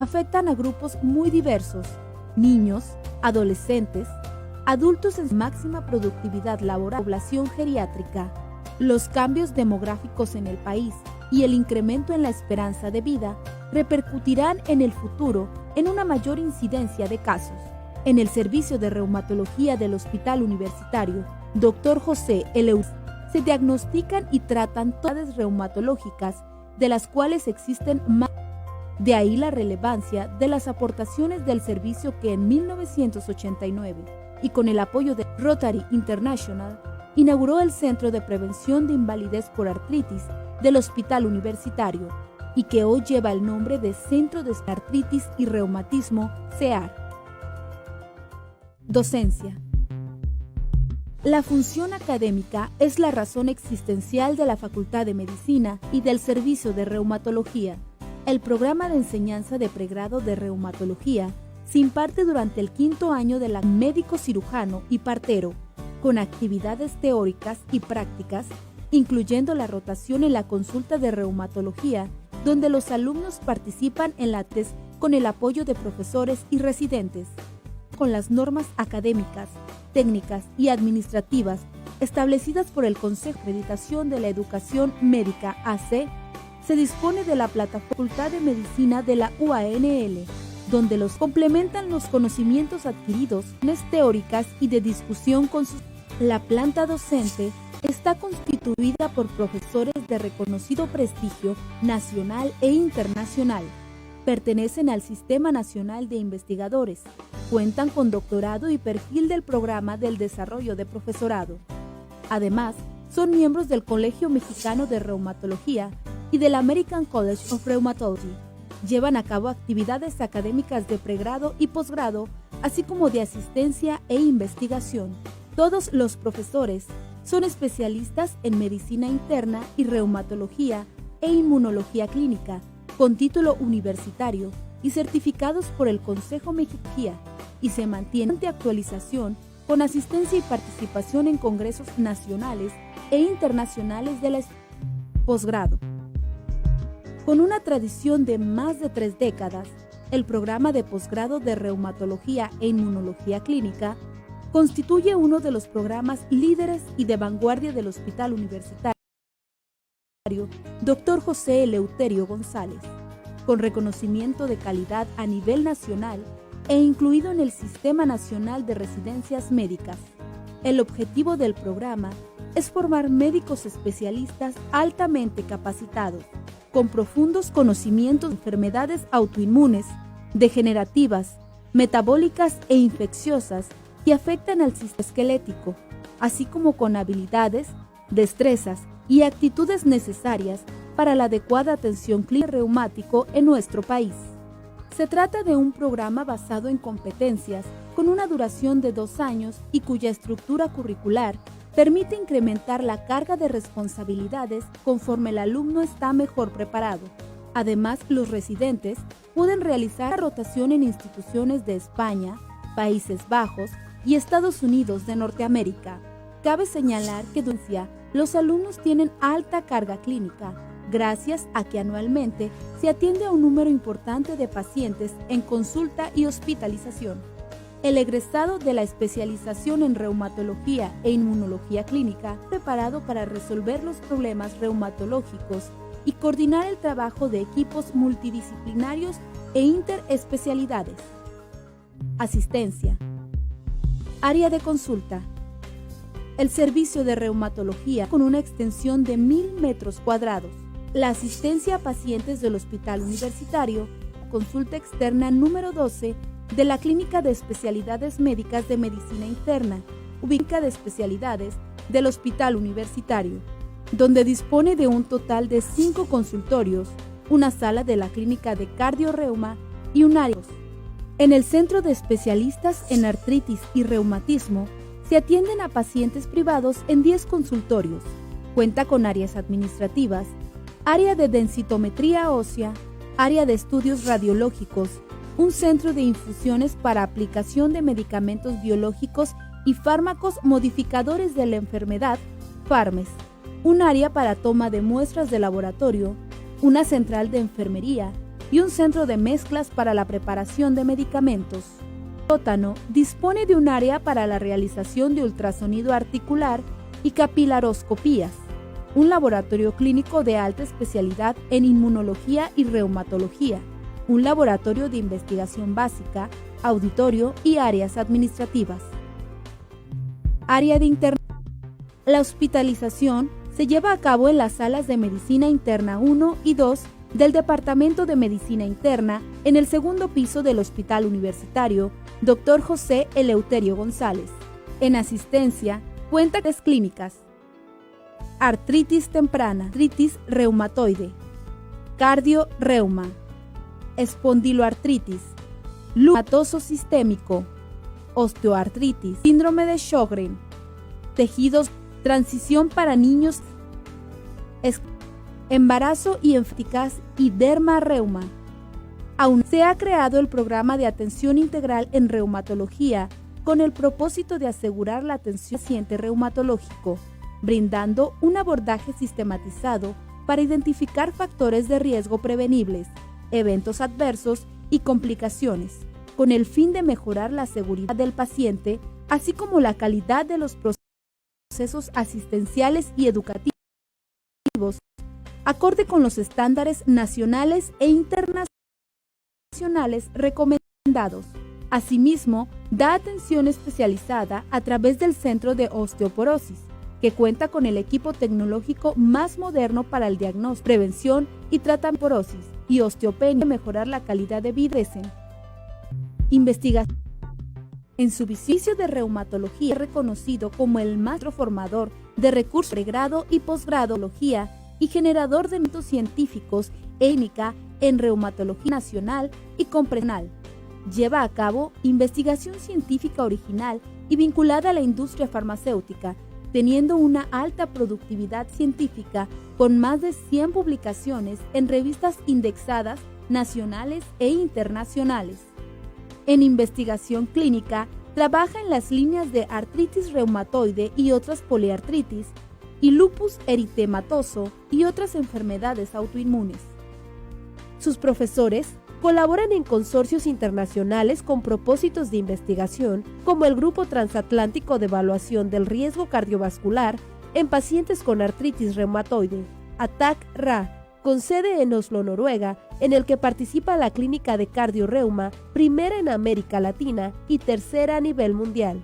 afectan a grupos muy diversos: niños, adolescentes, adultos en máxima productividad laboral, población geriátrica. Los cambios demográficos en el país y el incremento en la esperanza de vida repercutirán en el futuro en una mayor incidencia de casos. En el servicio de reumatología del Hospital Universitario Dr. José Eleuterio se diagnostican y tratan todas reumatológicas, de las cuales existen más. De ahí la relevancia de las aportaciones del servicio que en 1989, y con el apoyo de Rotary International, inauguró el Centro de Prevención de Invalidez por Artritis del Hospital Universitario, y que hoy lleva el nombre de Centro de Artritis y Reumatismo, CEAR. Docencia. La función académica es la razón existencial de la Facultad de Medicina y del Servicio de Reumatología. El programa de enseñanza de pregrado de reumatología se imparte durante el 5º año de la médico cirujano y partero, con actividades teóricas y prácticas, incluyendo la rotación en la consulta de reumatología, donde los alumnos participan en la tesis con el apoyo de profesores y residentes, con las normas académicas, técnicas y administrativas establecidas por el Consejo de Acreditación de la Educación Médica AC. Se dispone de la plataforma Facultad de Medicina de la UANL, donde los complementan los conocimientos adquiridos, teóricas y de discusión con sus. La planta docente está constituida por profesores de reconocido prestigio nacional e internacional. Pertenecen al Sistema Nacional de Investigadores. Cuentan con doctorado y perfil del Programa del Desarrollo de Profesorado. Además, son miembros del Colegio Mexicano de Reumatología y del American College of Rheumatology. Llevan a cabo actividades académicas de pregrado y posgrado, así como de asistencia e investigación. Todos los profesores son especialistas en medicina interna y reumatología e inmunología clínica, con título universitario y certificados por el Consejo Mexicano, y se mantiene ante actualización con asistencia y participación en congresos nacionales e internacionales de la posgrado. Con una tradición de más de 3 décadas, el programa de posgrado de reumatología e inmunología clínica constituye uno de los programas líderes y de vanguardia del Hospital Universitario Dr. José Eleuterio González, con reconocimiento de calidad a nivel nacional e incluido en el Sistema Nacional de Residencias Médicas. El objetivo del programa es formar médicos especialistas altamente capacitados, con profundos conocimientos de enfermedades autoinmunes, degenerativas, metabólicas e infecciosas que afectan al sistema esquelético, así como con habilidades, destrezas y actitudes necesarias para la adecuada atención clínica reumático en nuestro país. Se trata de un programa basado en competencias con una duración de 2 años y cuya estructura curricular permite incrementar la carga de responsabilidades conforme el alumno está mejor preparado. Además, los residentes pueden realizar rotación en instituciones de España, Países Bajos y Estados Unidos de Norteamérica. Cabe señalar que los alumnos tienen alta carga clínica, gracias a que anualmente se atiende a un número importante de pacientes en consulta y hospitalización. El egresado de la especialización en reumatología e inmunología clínica, preparado para resolver los problemas reumatológicos y coordinar el trabajo de equipos multidisciplinarios e interespecialidades. Asistencia. Área de consulta. El servicio de reumatología con una extensión de 1000 metros cuadrados. La asistencia a pacientes del Hospital Universitario, consulta externa número 12 de la Clínica de Especialidades Médicas de Medicina Interna, ubicada de especialidades del Hospital Universitario, donde dispone de un total de 5 consultorios, una sala de la Clínica de Cardio-Reuma y un área. En el Centro de Especialistas en Artritis y Reumatismo se atienden a pacientes privados en 10 consultorios. Cuenta con áreas administrativas, área de densitometría ósea, área de estudios radiológicos, un centro de infusiones para aplicación de medicamentos biológicos y fármacos modificadores de la enfermedad, FARMES, un área para toma de muestras de laboratorio, una central de enfermería, y un centro de mezclas para la preparación de medicamentos. El sótano dispone de un área para la realización de ultrasonido articular y capilaroscopías, un laboratorio clínico de alta especialidad en inmunología y reumatología, un laboratorio de investigación básica, auditorio y áreas administrativas. Área de internación. La hospitalización se lleva a cabo en las salas de Medicina Interna 1 y 2 del Departamento de Medicina Interna en el segundo piso del Hospital Universitario Dr. José Eleuterio González. En asistencia, cuenta con clínicas: artritis temprana, artritis reumatoide, cardio-reuma, espondiloartritis, lupus sistémico, osteoartritis, síndrome de Sjögren, tejidos, transición para niños, embarazo y eficaz y derma-reuma. Aún se ha creado el programa de atención integral en reumatología con el propósito de asegurar la atención al paciente reumatológico, brindando un abordaje sistematizado para identificar factores de riesgo prevenibles, eventos adversos y complicaciones, con el fin de mejorar la seguridad del paciente, así como la calidad de los procesos asistenciales y educativos, acorde con los estándares nacionales e internacionales recomendados. Asimismo, da atención especializada a través del Centro de Osteoporosis, que cuenta con el equipo tecnológico más moderno para el diagnóstico, prevención y tratamiento de porosis y osteopenia, mejorar la calidad de vida. Investigación. En su servicio de reumatología es reconocido como el maestro formador de recursos de pregrado y posgrado en reumatología y generador de métodos científicos en reumatología nacional y comprensional. Lleva a cabo investigación científica original y vinculada a la industria farmacéutica, teniendo una alta productividad científica con más de 100 publicaciones en revistas indexadas nacionales e internacionales. En investigación clínica, trabaja en las líneas de artritis reumatoide y otras poliartritis, y lupus eritematoso y otras enfermedades autoinmunes. Sus profesores colaboran en consorcios internacionales con propósitos de investigación, como el Grupo Transatlántico de Evaluación del Riesgo Cardiovascular en pacientes con artritis reumatoide, ATAC-RA, con sede en Oslo, Noruega, en el que participa la Clínica de Cardio-Reuma, primera en América Latina y tercera a nivel mundial.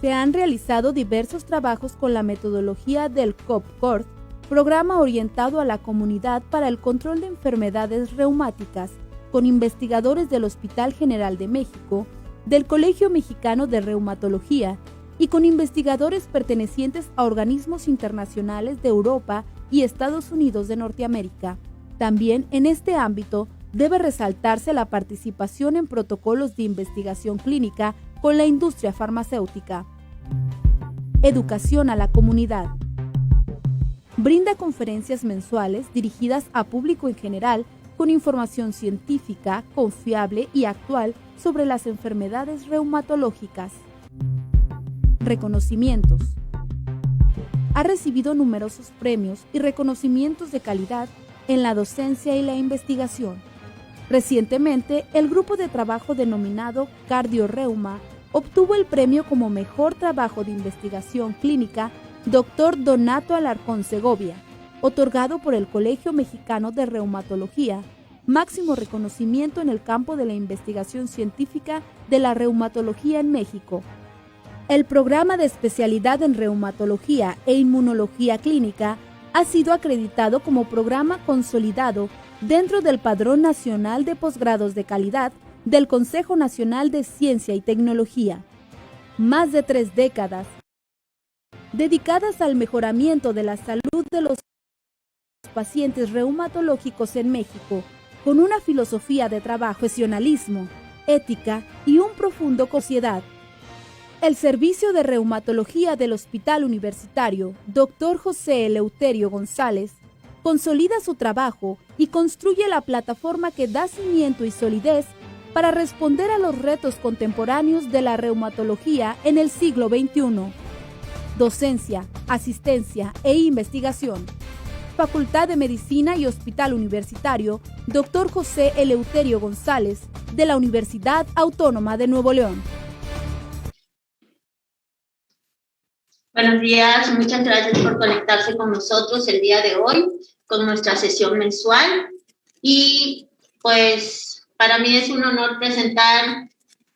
Se han realizado diversos trabajos con la metodología del COP-CORD, programa orientado a la comunidad para el control de enfermedades reumáticas, con investigadores del Hospital General de México, del Colegio Mexicano de Reumatología y con investigadores pertenecientes a organismos internacionales de Europa y Estados Unidos de Norteamérica. También en este ámbito debe resaltarse la participación en protocolos de investigación clínica con la industria farmacéutica. Educación a la comunidad. Brinda conferencias mensuales dirigidas a público en general con información científica, confiable y actual sobre las enfermedades reumatológicas. Reconocimientos. Ha recibido numerosos premios y reconocimientos de calidad en la docencia y la investigación. Recientemente, el grupo de trabajo denominado Cardio-Reuma obtuvo el premio como Mejor Trabajo de Investigación Clínica Dr. Donato Alarcón Segovia, otorgado por el Colegio Mexicano de Reumatología, máximo reconocimiento en el campo de la investigación científica de la reumatología en México. El programa de especialidad en reumatología e inmunología clínica ha sido acreditado como programa consolidado dentro del Padrón Nacional de Posgrados de Calidad del Consejo Nacional de Ciencia y Tecnología. Más de 3 décadas dedicadas al mejoramiento de la salud de los pacientes reumatológicos en México, con una filosofía de trabajo, profesionalismo, ética y un profundo sociedad. El Servicio de Reumatología del Hospital Universitario Dr. José Eleuterio González consolida su trabajo y construye la plataforma que da cimiento y solidez para responder a los retos contemporáneos de la reumatología en el siglo XXI. Docencia, asistencia e investigación. Facultad de Medicina y Hospital Universitario, Dr. José Eleuterio González, de la Universidad Autónoma de Nuevo León. Buenos días, muchas gracias por conectarse con nosotros el día de hoy, con nuestra sesión mensual. Y pues para mí es un honor presentar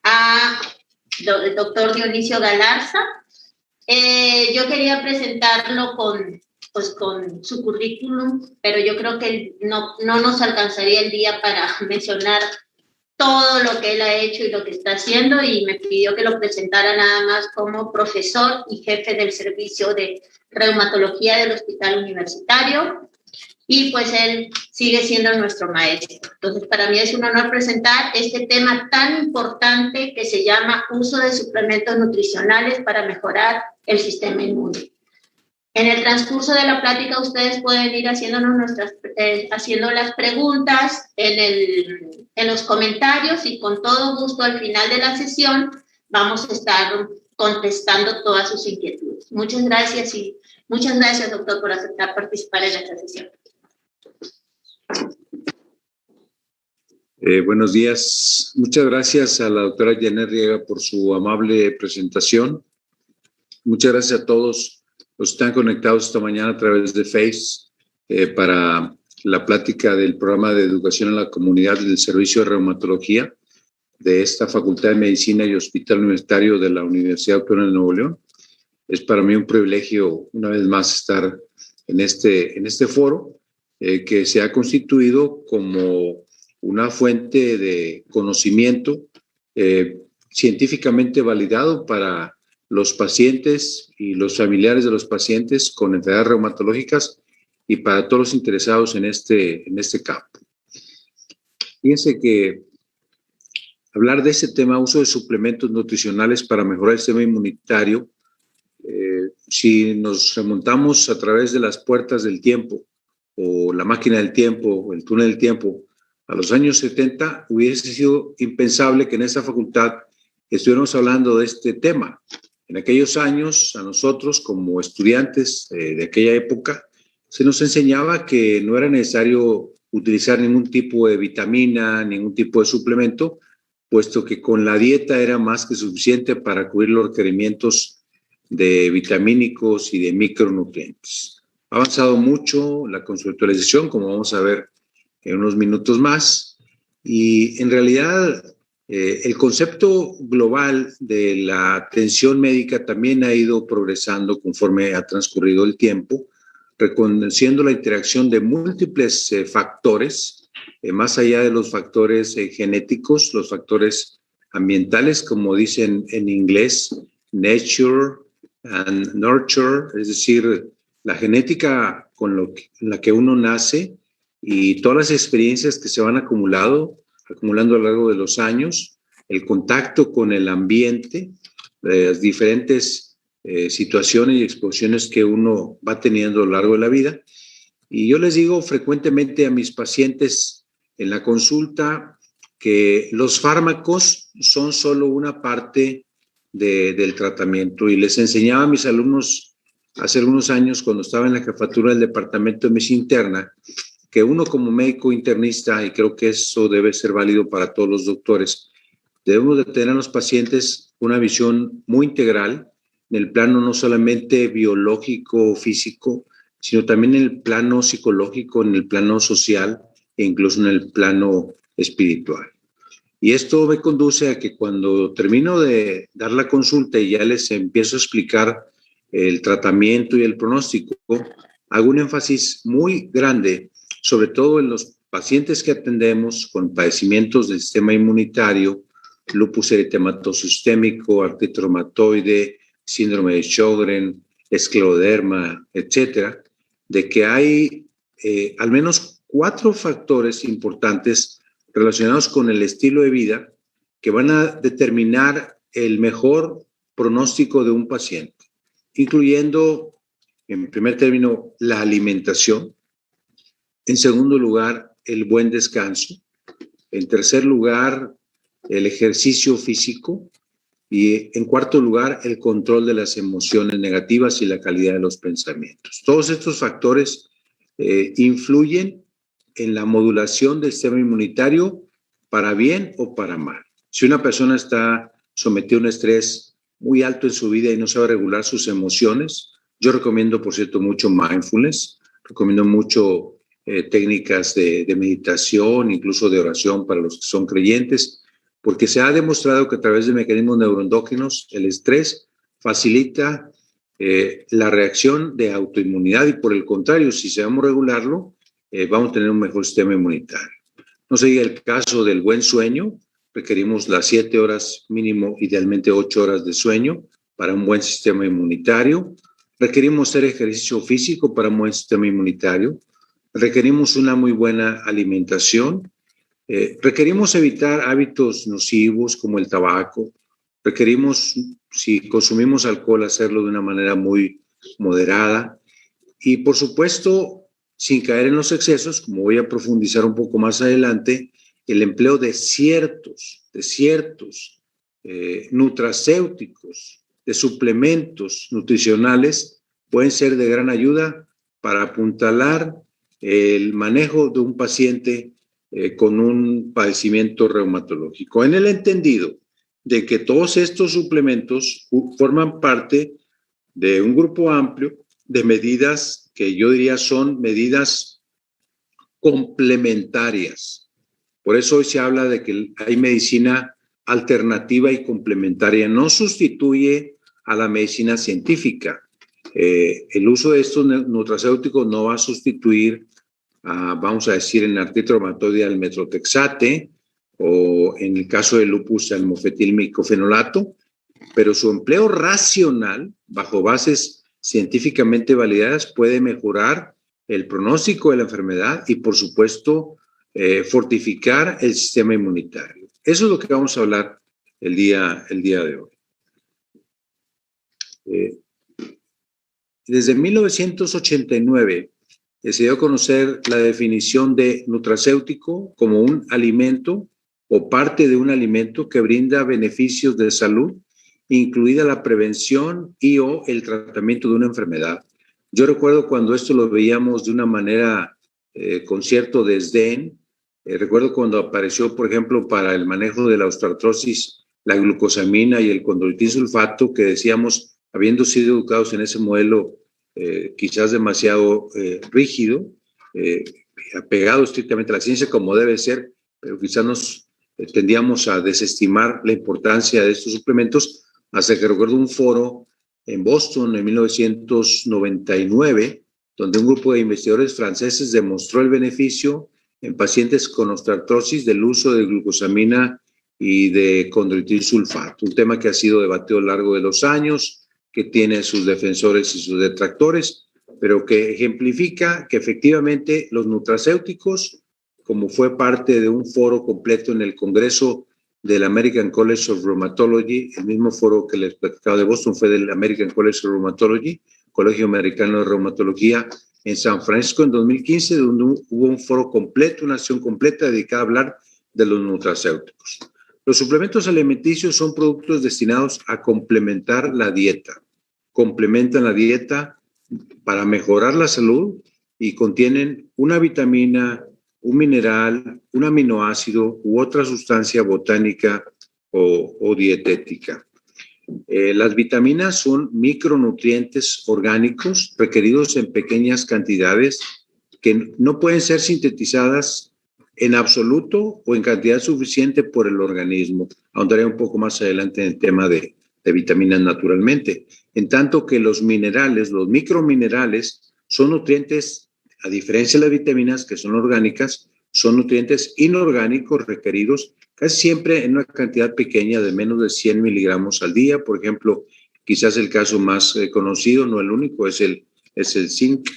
al doctor Dionisio Galarza. Yo quería presentarlo con su currículum, pero yo creo que no nos alcanzaría el día para mencionar todo lo que él ha hecho y lo que está haciendo, y me pidió que lo presentara nada más como profesor y jefe del servicio de reumatología del Hospital Universitario, y pues él sigue siendo nuestro maestro. Entonces, para mí es un honor presentar este tema tan importante que se llama uso de suplementos nutricionales para mejorar el sistema inmune. En el transcurso de la plática, ustedes pueden ir haciendo las preguntas en los comentarios, y con todo gusto al final de la sesión vamos a estar contestando todas sus inquietudes. Muchas gracias, doctor, por aceptar participar en esta sesión. Buenos días. Muchas gracias a la doctora Janet Riega por su amable presentación. Muchas gracias a todos los que están conectados esta mañana a través de Face para la plática del programa de educación a la comunidad del Servicio de Reumatología de esta Facultad de Medicina y Hospital Universitario de la Universidad Autónoma de Nuevo León. Es para mí un privilegio una vez más estar en este foro que se ha constituido como una fuente de conocimiento científicamente validado para los pacientes y los familiares de los pacientes con enfermedades reumatológicas y para todos los interesados en este campo. Fíjense que hablar de este tema, uso de suplementos nutricionales para mejorar el sistema inmunitario, si nos remontamos a través de las puertas del tiempo o la máquina del tiempo o el túnel del tiempo, a los años 70 hubiese sido impensable que en esta facultad estuviéramos hablando de este tema. En aquellos años, a nosotros como estudiantes de aquella época, se nos enseñaba que no era necesario utilizar ningún tipo de vitamina, ningún tipo de suplemento, puesto que con la dieta era más que suficiente para cubrir los requerimientos de vitamínicos y de micronutrientes. Ha avanzado mucho la conceptualización, como vamos a ver en unos minutos más, y en realidad el concepto global de la atención médica también ha ido progresando conforme ha transcurrido el tiempo, reconociendo la interacción de múltiples factores, más allá de los factores genéticos, los factores ambientales, como dicen en inglés, nature and nurture, es decir, la genética con la que uno nace y todas las experiencias que se van acumulando a lo largo de los años, el contacto con el ambiente, las diferentes situaciones y exposiciones que uno va teniendo a lo largo de la vida. Y yo les digo frecuentemente a mis pacientes en la consulta que los fármacos son solo una parte del tratamiento, y les enseñaba a mis alumnos hace algunos años, cuando estaba en la jefatura del departamento de medicina interna, que uno como médico internista, y creo que eso debe ser válido para todos los doctores, debemos de tener a los pacientes una visión muy integral en el plano no solamente biológico o físico, sino también en el plano psicológico, en el plano social e incluso en el plano espiritual. Y esto me conduce a que cuando termino de dar la consulta y ya les empiezo a explicar el tratamiento y el pronóstico, hago un énfasis muy grande, sobre todo en los pacientes que atendemos con padecimientos del sistema inmunitario, lupus eritematoso sistémico, artritis reumatoide, síndrome de Sjögren, escleroderma, etcétera, de que hay al menos 4 factores importantes relacionados con el estilo de vida que van a determinar el mejor pronóstico de un paciente, incluyendo, en primer término, la alimentación, en segundo lugar, el buen descanso, en tercer lugar, el ejercicio físico, y en cuarto lugar, el control de las emociones negativas y la calidad de los pensamientos. Todos estos factores influyen en la modulación del sistema inmunitario para bien o para mal. Si una persona está sometida a un estrés muy alto en su vida y no sabe regular sus emociones, yo recomiendo, por cierto, mucho mindfulness, recomiendo mucho técnicas de meditación, incluso de oración para los que son creyentes, porque se ha demostrado que a través de mecanismos neuroendógenos el estrés facilita la reacción de autoinmunidad y por el contrario, si sabemos regularlo, vamos a tener un mejor sistema inmunitario. No se diga el caso del buen sueño, requerimos las 7 horas mínimo, idealmente 8 horas de sueño para un buen sistema inmunitario. Requerimos hacer ejercicio físico para un buen sistema inmunitario. Requerimos una muy buena alimentación. Requerimos evitar hábitos nocivos como el tabaco. Requerimos, si consumimos alcohol, hacerlo de una manera muy moderada. Y, por supuesto, sin caer en los excesos, como voy a profundizar un poco más adelante, el empleo de ciertos nutracéuticos, de suplementos nutricionales, pueden ser de gran ayuda para apuntalar el manejo de un paciente con un padecimiento reumatológico, en el entendido de que todos estos suplementos forman parte de un grupo amplio de medidas que yo diría son medidas complementarias. Por eso hoy se habla de que hay medicina alternativa y complementaria, no sustituye a la medicina científica. El uso de estos nutracéuticos no va a sustituir, vamos a decir, en artritis reumatoide al metrotexate o en el caso del lupus al mofetilmicofenolato, pero su empleo racional, bajo bases científicamente validadas, puede mejorar el pronóstico de la enfermedad y, por supuesto, fortificar el sistema inmunitario. Eso es lo que vamos a hablar el día de hoy. Desde 1989 se dio a conocer la definición de nutracéutico como un alimento o parte de un alimento que brinda beneficios de salud, incluida la prevención y o el tratamiento de una enfermedad. Yo recuerdo cuando esto lo veíamos de una manera con cierto desdén. Recuerdo cuando apareció, por ejemplo, para el manejo de la osteoartrosis, la glucosamina y el condroitin sulfato, que decíamos, habiendo sido educados en ese modelo quizás demasiado rígido, apegado estrictamente a la ciencia como debe ser, pero quizás nos tendíamos a desestimar la importancia de estos suplementos, hasta que recuerdo un foro en Boston en 1999, donde un grupo de investigadores franceses demostró el beneficio en pacientes con osteoartrosis del uso de glucosamina y de condroitin sulfato, un tema que ha sido debatido a lo largo de los años, que tiene sus defensores y sus detractores, pero que ejemplifica que efectivamente los nutracéuticos, como fue parte de un foro completo en el Congreso del American College of Rheumatology, el mismo foro que les platicaba de Boston fue del American College of Rheumatology, Colegio Americano de Reumatología, en San Francisco en 2015, donde hubo un foro completo, una sesión completa dedicada a hablar de los nutracéuticos. Los suplementos alimenticios son productos destinados a complementar la dieta. Complementan la dieta para mejorar la salud y contienen una vitamina, un mineral, un aminoácido u otra sustancia botánica o dietética. Las vitaminas son micronutrientes orgánicos requeridos en pequeñas cantidades que no pueden ser sintetizadas en absoluto o en cantidad suficiente por el organismo. Ahondaré un poco más adelante en el tema de vitaminas naturalmente. En tanto que los minerales, los microminerales, son nutrientes, a diferencia de las vitaminas que son orgánicas, son nutrientes inorgánicos requeridos casi siempre en una cantidad pequeña de menos de 100 miligramos al día. Por ejemplo, quizás el caso más conocido, no el único, es el zinc.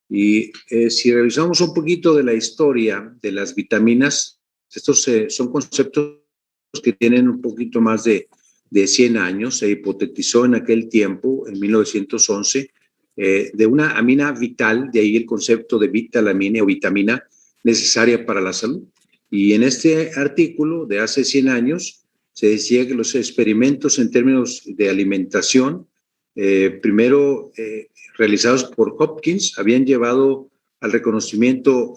Y si revisamos un poquito de la historia de las vitaminas, estos son conceptos que tienen un poquito más de 100 años. Se hipotetizó en aquel tiempo, en 1911, de una amina vital, de ahí el concepto de vitalamina o vitamina necesaria para la salud. Y en este artículo de hace 100 años se decía que los experimentos en términos de alimentación primero realizados por Hopkins, habían llevado al reconocimiento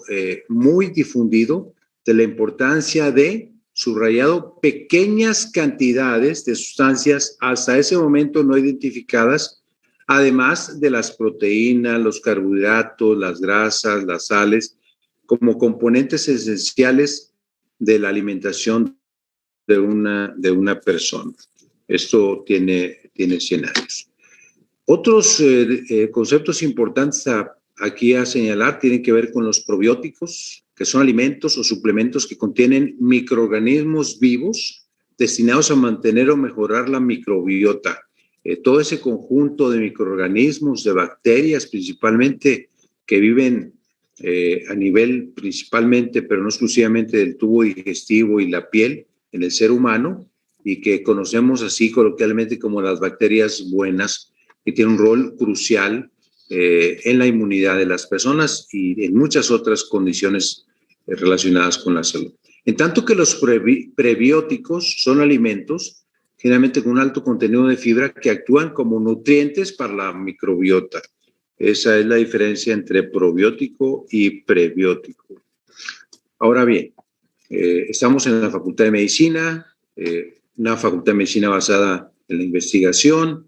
muy difundido de la importancia de, subrayado, pequeñas cantidades de sustancias hasta ese momento no identificadas, además de las proteínas, los carbohidratos, las grasas, las sales, como componentes esenciales de la alimentación de una persona. Esto tiene 100 años. Otros conceptos importantes aquí a señalar tienen que ver con los probióticos, que son alimentos o suplementos que contienen microorganismos vivos destinados a mantener o mejorar la microbiota. Todo ese conjunto de microorganismos, de bacterias principalmente, que viven a nivel principalmente, pero no exclusivamente, del tubo digestivo y la piel en el ser humano, y que conocemos así coloquialmente como las bacterias buenas, que tienen un rol crucial en la inmunidad de las personas y en muchas otras condiciones relacionadas con la salud. En tanto que los prebióticos son alimentos generalmente con un alto contenido de fibra que actúan como nutrientes para la microbiota. Esa es la diferencia entre probiótico y prebiótico. Ahora bien, estamos en la Facultad de Medicina, una Facultad de Medicina basada en la investigación.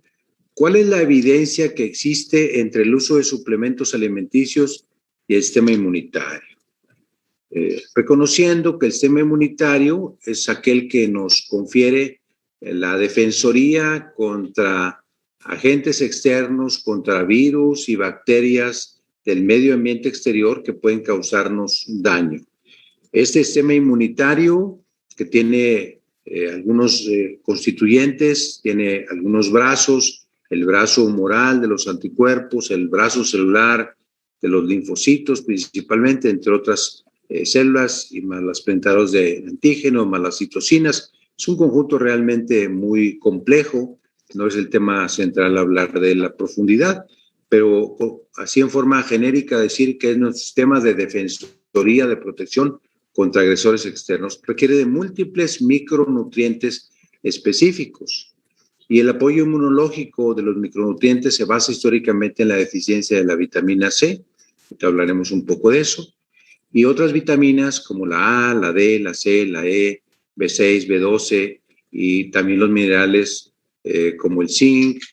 ¿Cuál es la evidencia que existe entre el uso de suplementos alimenticios y el sistema inmunitario? Reconociendo que el sistema inmunitario es aquel que nos confiere la defensoría contra agentes externos, contra virus y bacterias del medio ambiente exterior que pueden causarnos daño. Este sistema inmunitario, que tiene algunos constituyentes, tiene algunos brazos, el brazo humoral de los anticuerpos, el brazo celular de los linfocitos principalmente, entre otras células, y más las plantaros de antígeno, más las citocinas. Es un conjunto realmente muy complejo, no es el tema central hablar de la profundidad, pero así en forma genérica decir que es nuestro sistema de defensoría, de protección contra agresores externos, requiere de múltiples micronutrientes específicos. Y el apoyo inmunológico de los micronutrientes se basa históricamente en la deficiencia de la vitamina C, ahorita hablaremos un poco de eso, y otras vitaminas como la A, la D, la C, la E, B6, B12, y también los minerales como el zinc,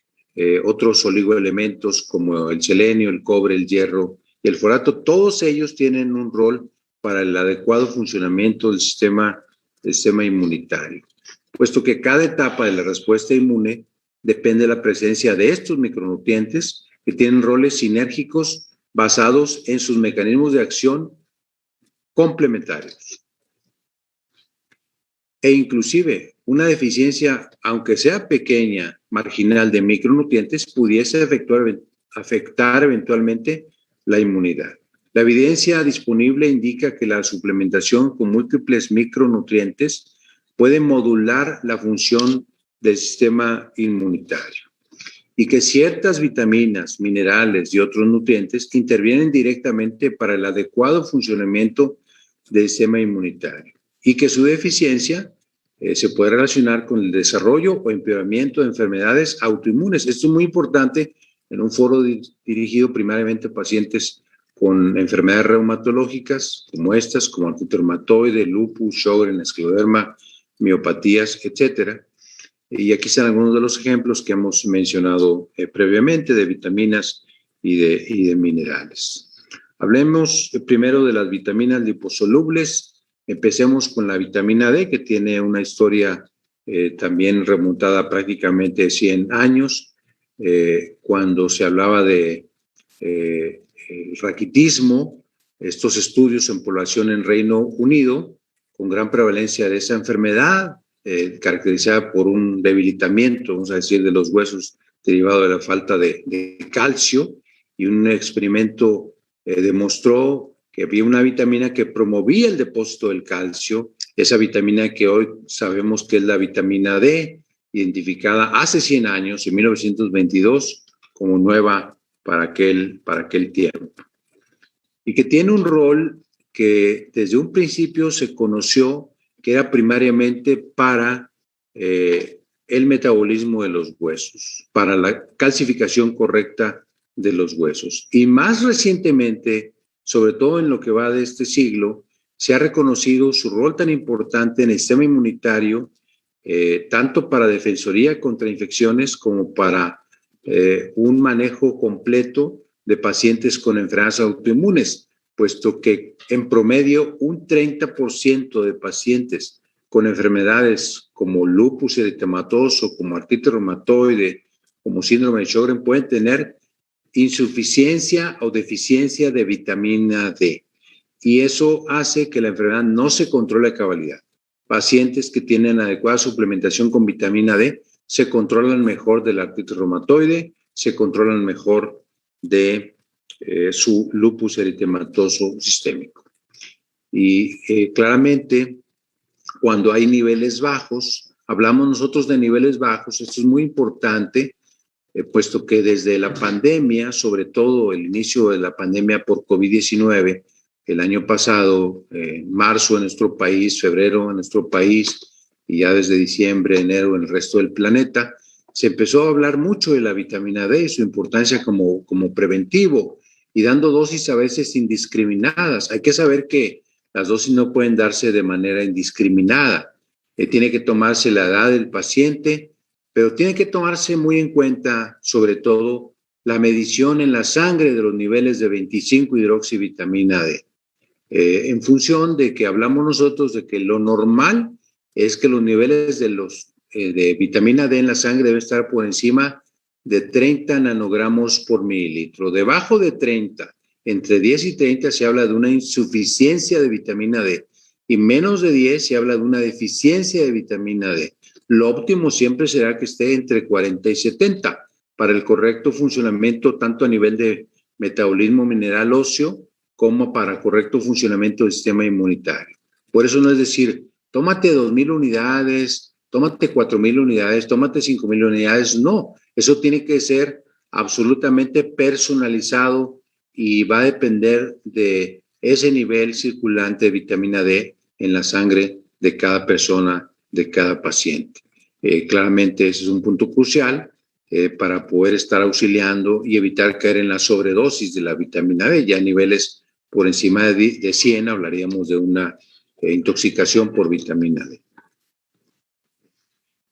otros oligoelementos como el selenio, el cobre, el hierro y el folato. Todos ellos tienen un rol para el adecuado funcionamiento del sistema inmunitario, puesto que cada etapa de la respuesta inmune depende de la presencia de estos micronutrientes que tienen roles sinérgicos basados en sus mecanismos de acción complementarios. E inclusive una deficiencia, aunque sea pequeña, marginal de micronutrientes, pudiese afectar eventualmente la inmunidad. La evidencia disponible indica que la suplementación con múltiples micronutrientes puede modular la función del sistema inmunitario y que ciertas vitaminas, minerales y otros nutrientes intervienen directamente para el adecuado funcionamiento del sistema inmunitario y que su deficiencia se puede relacionar con el desarrollo o empeoramiento de enfermedades autoinmunes. Esto es muy importante en un foro dirigido primariamente a pacientes con enfermedades reumatológicas como estas, como artritis reumatoide, lupus, Sjögren, escleroderma, miopatías, etcétera. Y aquí están algunos de los ejemplos que hemos mencionado previamente de vitaminas y de minerales. Hablemos primero de las vitaminas liposolubles. Empecemos con la vitamina D, que tiene una historia también remontada prácticamente 100 años, cuando se hablaba de el raquitismo, estos estudios en población en Reino Unido, con gran prevalencia de esa enfermedad, caracterizada por un debilitamiento, vamos a decir, de los huesos derivado de la falta de calcio, y un experimento demostró que había una vitamina que promovía el depósito del calcio, esa vitamina que hoy sabemos que es la vitamina D, identificada hace 100 años, en 1922, como nueva para aquel tiempo. Y que tiene un rol que desde un principio se conoció que era primariamente para el metabolismo de los huesos, para la calcificación correcta de los huesos. Y más recientemente, sobre todo en lo que va de este siglo, se ha reconocido su rol tan importante en el sistema inmunitario, tanto para defensoría contra infecciones como para un manejo completo de pacientes con enfermedades autoinmunes, puesto que en promedio un 30% de pacientes con enfermedades como lupus eritematoso, como artritis reumatoide, como síndrome de Sjögren pueden tener insuficiencia o deficiencia de vitamina D. Y eso hace que la enfermedad no se controle a cabalidad. Pacientes que tienen adecuada suplementación con vitamina D se controlan mejor de la artritis reumatoide, se controlan mejor de su lupus eritematoso sistémico. Y claramente, cuando hay niveles bajos, hablamos nosotros de niveles bajos, esto es muy importante, puesto que desde la pandemia, sobre todo el inicio de la pandemia por COVID-19, el año pasado, marzo en nuestro país, febrero en nuestro país, y ya desde diciembre, enero en el resto del planeta, se empezó a hablar mucho de la vitamina D y su importancia como preventivo, y dando dosis a veces indiscriminadas. Hay que saber que las dosis no pueden darse de manera indiscriminada. Tiene que tomarse la edad del paciente, pero tiene que tomarse muy en cuenta, sobre todo, la medición en la sangre de los niveles de 25-hidroxivitamina D. En función de que hablamos nosotros de que lo normal es que los niveles de vitamina D en la sangre deben estar por encima de 30 nanogramos por mililitro. Debajo de 30, entre 10 y 30 se habla de una insuficiencia de vitamina D y menos de 10 se habla de una deficiencia de vitamina D. Lo óptimo siempre será que esté entre 40 y 70 para el correcto funcionamiento tanto a nivel de metabolismo mineral óseo como para correcto funcionamiento del sistema inmunitario. Por eso no es decir, tómate 2,000 unidades, tómate 4,000 unidades, tómate 5,000 unidades. No, eso tiene que ser absolutamente personalizado y va a depender de ese nivel circulante de vitamina D en la sangre de cada persona, de cada paciente. Claramente ese es un punto crucial para poder estar auxiliando y evitar caer en la sobredosis de la vitamina D. Ya a niveles por encima de 100 hablaríamos de una intoxicación por vitamina D.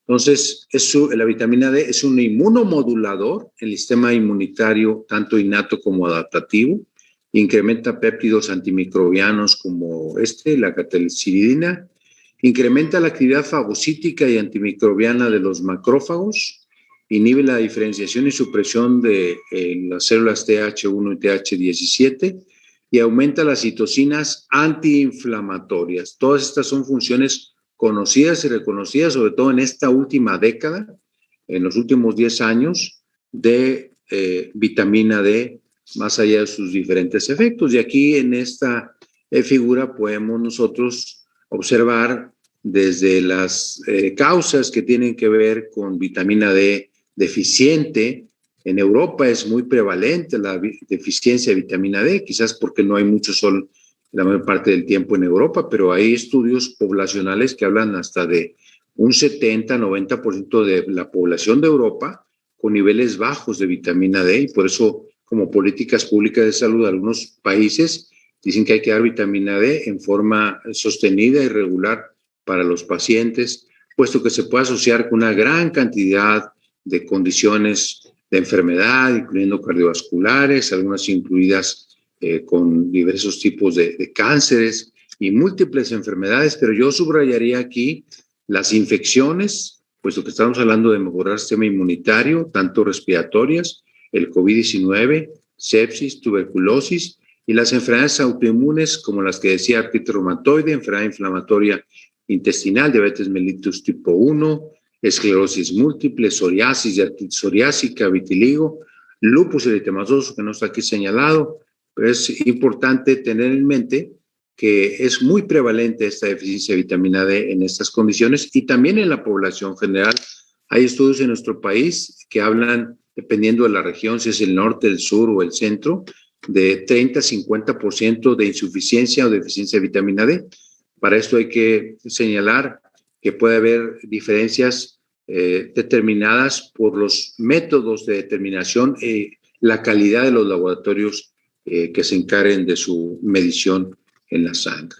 Entonces, la vitamina D es un inmunomodulador en el sistema inmunitario, tanto innato como adaptativo. Incrementa péptidos antimicrobianos como la catecolcisidina. Incrementa la actividad fagocítica y antimicrobiana de los macrófagos. Inhibe la diferenciación y supresión de las células TH1 y TH17 y aumenta las citocinas antiinflamatorias. Todas estas son funciones conocidas y reconocidas, sobre todo en esta última década, en los últimos 10 años, de vitamina D, más allá de sus diferentes efectos. Y aquí en esta figura podemos nosotros observar desde las causas que tienen que ver con vitamina D deficiente. En Europa es muy prevalente la deficiencia de vitamina D, quizás porque no hay mucho sol la mayor parte del tiempo en Europa, pero hay estudios poblacionales que hablan hasta de un 70-90% de la población de Europa con niveles bajos de vitamina D, y por eso, como políticas públicas de salud, algunos países dicen que hay que dar vitamina D en forma sostenida y regular para los pacientes, puesto que se puede asociar con una gran cantidad de condiciones de enfermedad, incluyendo cardiovasculares, algunas incluidas con diversos tipos de cánceres y múltiples enfermedades, pero yo subrayaría aquí las infecciones, puesto que estamos hablando de mejorar el sistema inmunitario, tanto respiratorias, el COVID-19, sepsis, tuberculosis, y las enfermedades autoinmunes como las que decía artritis reumatoide, enfermedad inflamatoria intestinal, diabetes mellitus tipo 1, esclerosis múltiple, psoriasis, artritis psoriásica, vitiligo, lupus eritematoso, que no está aquí señalado. Pero es importante tener en mente que es muy prevalente esta deficiencia de vitamina D en estas condiciones y también en la población general. Hay estudios en nuestro país que hablan, dependiendo de la región, si es el norte, el sur o el centro, de 30-50% de insuficiencia o deficiencia de vitamina D. Para esto hay que señalar que puede haber diferencias determinadas por los métodos de determinación, la calidad de los laboratorios que se encarguen de su medición en la sangre.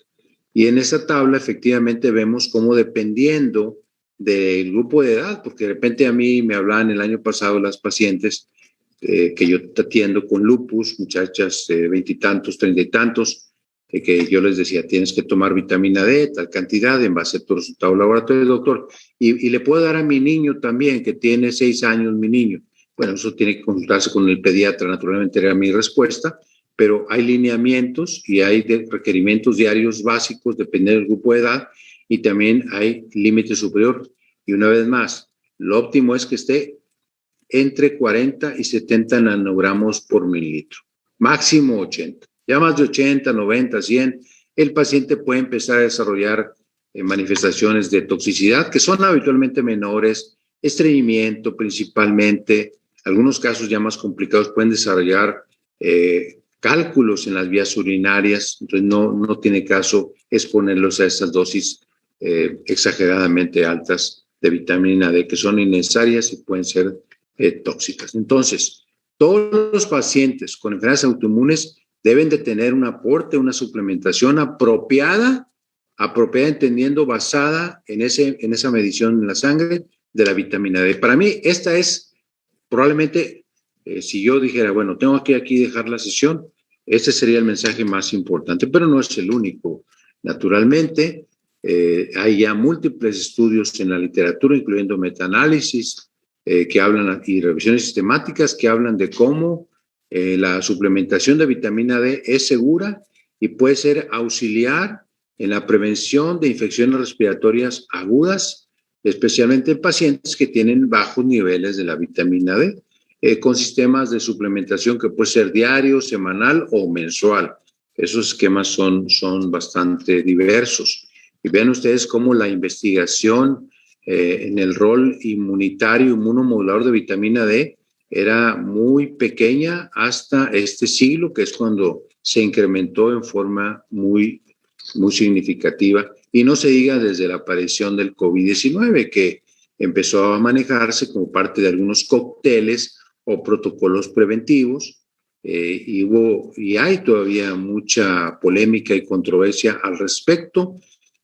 Y en esa tabla efectivamente vemos cómo dependiendo del grupo de edad, porque de repente a mí me hablaban el año pasado las pacientes que yo atiendo con lupus, muchachas de 20 y tantos, 30 y tantos, que yo les decía, tienes que tomar vitamina D, tal cantidad, en base a tu resultado laboratorio, doctor, y le puedo dar a mi niño también, que tiene 6 años, mi niño. Bueno, eso tiene que consultarse con el pediatra, naturalmente era mi respuesta, pero hay lineamientos y hay requerimientos diarios básicos, dependiendo del grupo de edad, y también hay límite superior. Y una vez más, lo óptimo es que esté entre 40 y 70 nanogramos por mililitro, máximo 80. Ya más de 80, 90, 100, el paciente puede empezar a desarrollar manifestaciones de toxicidad que son habitualmente menores, estreñimiento principalmente, algunos casos ya más complicados pueden desarrollar cálculos en las vías urinarias, entonces no tiene caso exponerlos a esas dosis exageradamente altas de vitamina D que son innecesarias y pueden ser tóxicas. Entonces, todos los pacientes con enfermedades autoinmunes deben de tener un aporte, una suplementación apropiada entendiendo basada en esa medición en la sangre de la vitamina D. Para mí, esta es probablemente, si yo dijera, bueno, tengo que aquí dejar la sesión, este sería el mensaje más importante, pero no es el único. Naturalmente, hay ya múltiples estudios en la literatura, incluyendo metaanálisis, que hablan, y revisiones sistemáticas que hablan de cómo la suplementación de vitamina D es segura y puede ser auxiliar en la prevención de infecciones respiratorias agudas, especialmente en pacientes que tienen bajos niveles de la vitamina D, con sistemas de suplementación que puede ser diario, semanal o mensual. Esos esquemas son bastante diversos. Y vean ustedes cómo la investigación en el rol inmunitario, inmunomodulador de vitamina D, era muy pequeña hasta este siglo, que es cuando se incrementó en forma muy significativa. Y no se diga desde la aparición del COVID-19, que empezó a manejarse como parte de algunos cócteles o protocolos preventivos. Y hay todavía mucha polémica y controversia al respecto,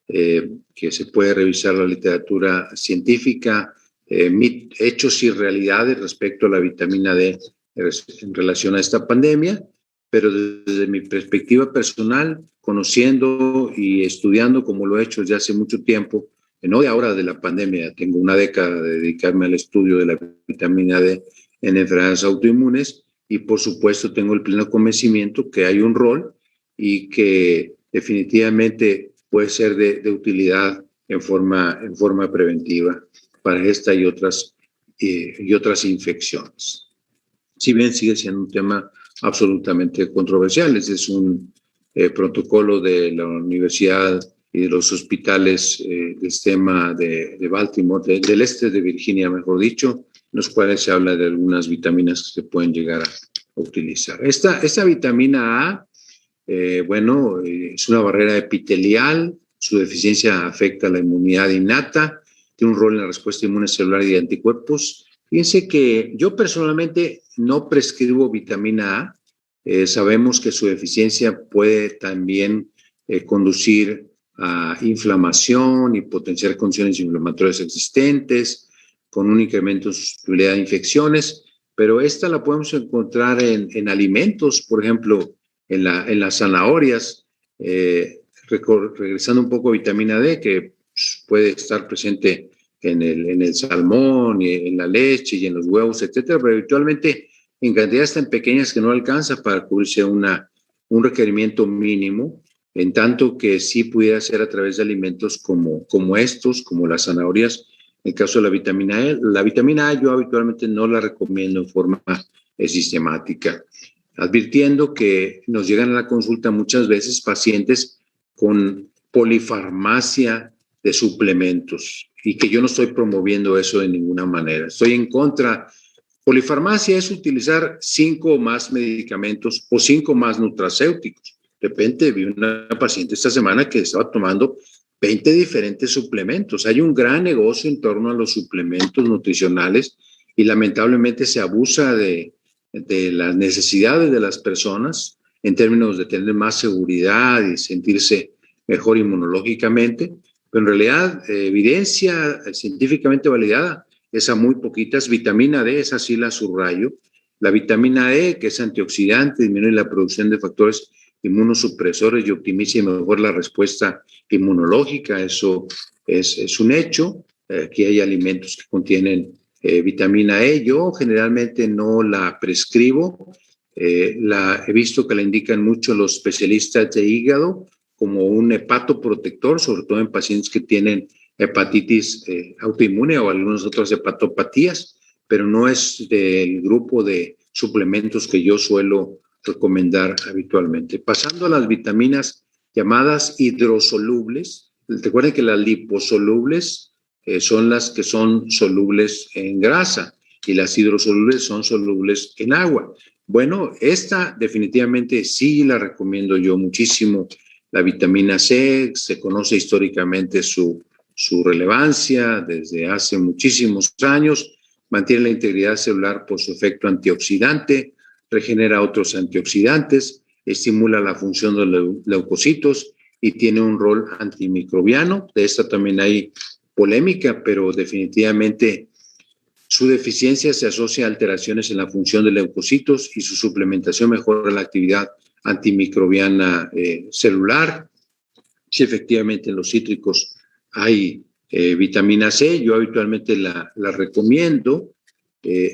que se puede revisar la literatura científica, hechos y realidades respecto a la vitamina D en relación a esta pandemia, pero desde mi perspectiva personal, conociendo y estudiando como lo he hecho desde hace mucho tiempo, no de ahora de la pandemia, tengo una década de dedicarme al estudio de la vitamina D en enfermedades autoinmunes y por supuesto tengo el pleno convencimiento que hay un rol y que definitivamente puede ser de utilidad en forma preventiva para esta y otras infecciones. Si bien sigue siendo un tema absolutamente controversial, ese es un protocolo de la Universidad y de los hospitales del sistema de Baltimore, del este de Virginia, mejor dicho, en los cuales se habla de algunas vitaminas que se pueden llegar a utilizar. Esta vitamina A, es una barrera epitelial, su deficiencia afecta a la inmunidad innata, tiene un rol en la respuesta inmune celular y de anticuerpos. Fíjense que yo personalmente no prescribo vitamina A. Sabemos que su deficiencia puede también conducir a inflamación y potenciar condiciones inflamatorias existentes, con un incremento en susceptibilidad de infecciones, pero esta la podemos encontrar en alimentos, por ejemplo, en las zanahorias, regresando un poco a vitamina D, que puede estar presente en el salmón, y en la leche y en los huevos, etcétera, pero habitualmente en cantidades tan pequeñas que no alcanza para cubrirse un requerimiento mínimo, en tanto que sí pudiera ser a través de alimentos como estos, como las zanahorias. En el caso de la vitamina E, la vitamina A yo habitualmente no la recomiendo en forma sistemática, advirtiendo que nos llegan a la consulta muchas veces pacientes con polifarmacia de suplementos y que yo no estoy promoviendo eso de ninguna manera. Estoy en contra. Polifarmacia es utilizar 5 o más medicamentos o 5 más nutracéuticos. De repente vi una paciente esta semana que estaba tomando 20 diferentes suplementos. Hay un gran negocio en torno a los suplementos nutricionales y lamentablemente se abusa de las necesidades de las personas en términos de tener más seguridad y sentirse mejor inmunológicamente, pero en realidad evidencia científicamente validada, esa muy poquitas. Vitamina D, esa sí la subrayo. La vitamina E, que es antioxidante, disminuye la producción de factores inmunosupresores y optimiza y mejora la respuesta inmunológica. Eso es un hecho. Aquí hay alimentos que contienen vitamina E. Yo generalmente no la prescribo. He visto que la indican mucho los especialistas de hígado como un hepatoprotector, sobre todo en pacientes que tienen hepatitis autoinmune o algunas otras hepatopatías, pero no es del grupo de suplementos que yo suelo recomendar habitualmente. Pasando a las vitaminas llamadas hidrosolubles, recuerden que las liposolubles son las que son solubles en grasa y las hidrosolubles son solubles en agua. Bueno, esta definitivamente sí la recomiendo yo muchísimo. La vitamina C, se conoce históricamente su relevancia desde hace muchísimos años, mantiene la integridad celular por su efecto antioxidante, regenera otros antioxidantes, estimula la función de los leucocitos y tiene un rol antimicrobiano. De esta también hay polémica, pero definitivamente su deficiencia se asocia a alteraciones en la función de leucocitos y su suplementación mejora la actividad antimicrobiana celular. Sí, efectivamente en los cítricos hay vitamina C, yo habitualmente la recomiendo.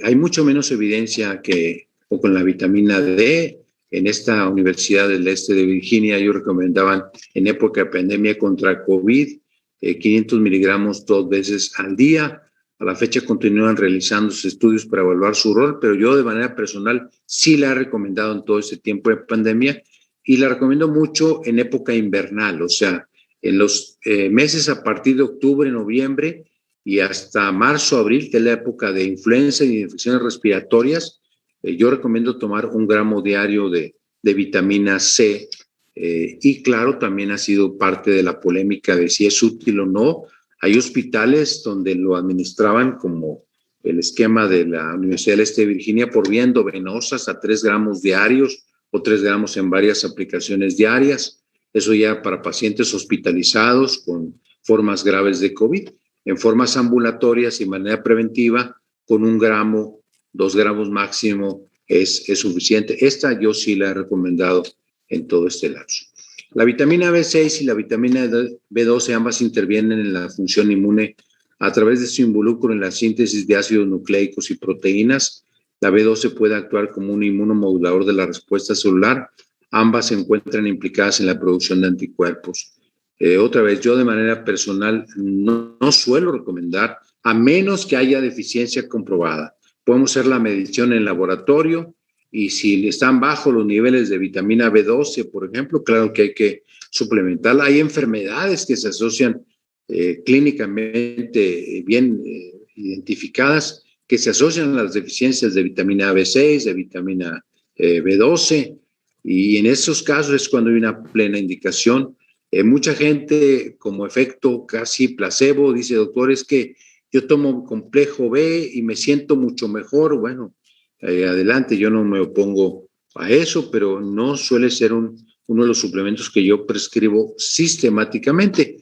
Hay mucho menos evidencia que con la vitamina D. En esta Universidad del Este de Virginia ellos recomendaban en época de pandemia contra COVID 500 miligramos 2 veces al día. A la fecha continúan realizándose estudios para evaluar su rol, pero yo de manera personal sí la he recomendado en todo este tiempo de pandemia y la recomiendo mucho en época invernal, o sea, en los meses a partir de octubre, noviembre y hasta marzo, abril, que es la época de influenza y de infecciones respiratorias. Yo recomiendo tomar 1 gramo diario de vitamina C y claro, también ha sido parte de la polémica de si es útil o no. Hay hospitales donde lo administraban como el esquema de la Universidad del Este de Virginia por vía endovenosa a 3 gramos diarios o 3 gramos en varias aplicaciones diarias. Eso ya para pacientes hospitalizados con formas graves de COVID. En formas ambulatorias y manera preventiva, con 1 gramo, 2 gramos máximo es suficiente. Esta yo sí la he recomendado en todo este lapso. La vitamina B6 y la vitamina B12 ambas intervienen en la función inmune a través de su involucro en la síntesis de ácidos nucleicos y proteínas. La B12 puede actuar como un inmunomodulador de la respuesta celular. Ambas se encuentran implicadas en la producción de anticuerpos. Otra vez, yo de manera personal no suelo recomendar, a menos que haya deficiencia comprobada. Podemos hacer la medición en laboratorio y si están bajos los niveles de vitamina B12, por ejemplo, claro que hay que suplementarla. Hay enfermedades que se asocian clínicamente bien identificadas, que se asocian a las deficiencias de vitamina B6, de vitamina B12, y en esos casos es cuando hay una plena indicación. Mucha gente, como efecto casi placebo, dice, doctor, es que yo tomo complejo B y me siento mucho mejor. Bueno, adelante, yo no me opongo a eso, pero no suele ser uno de los suplementos que yo prescribo sistemáticamente.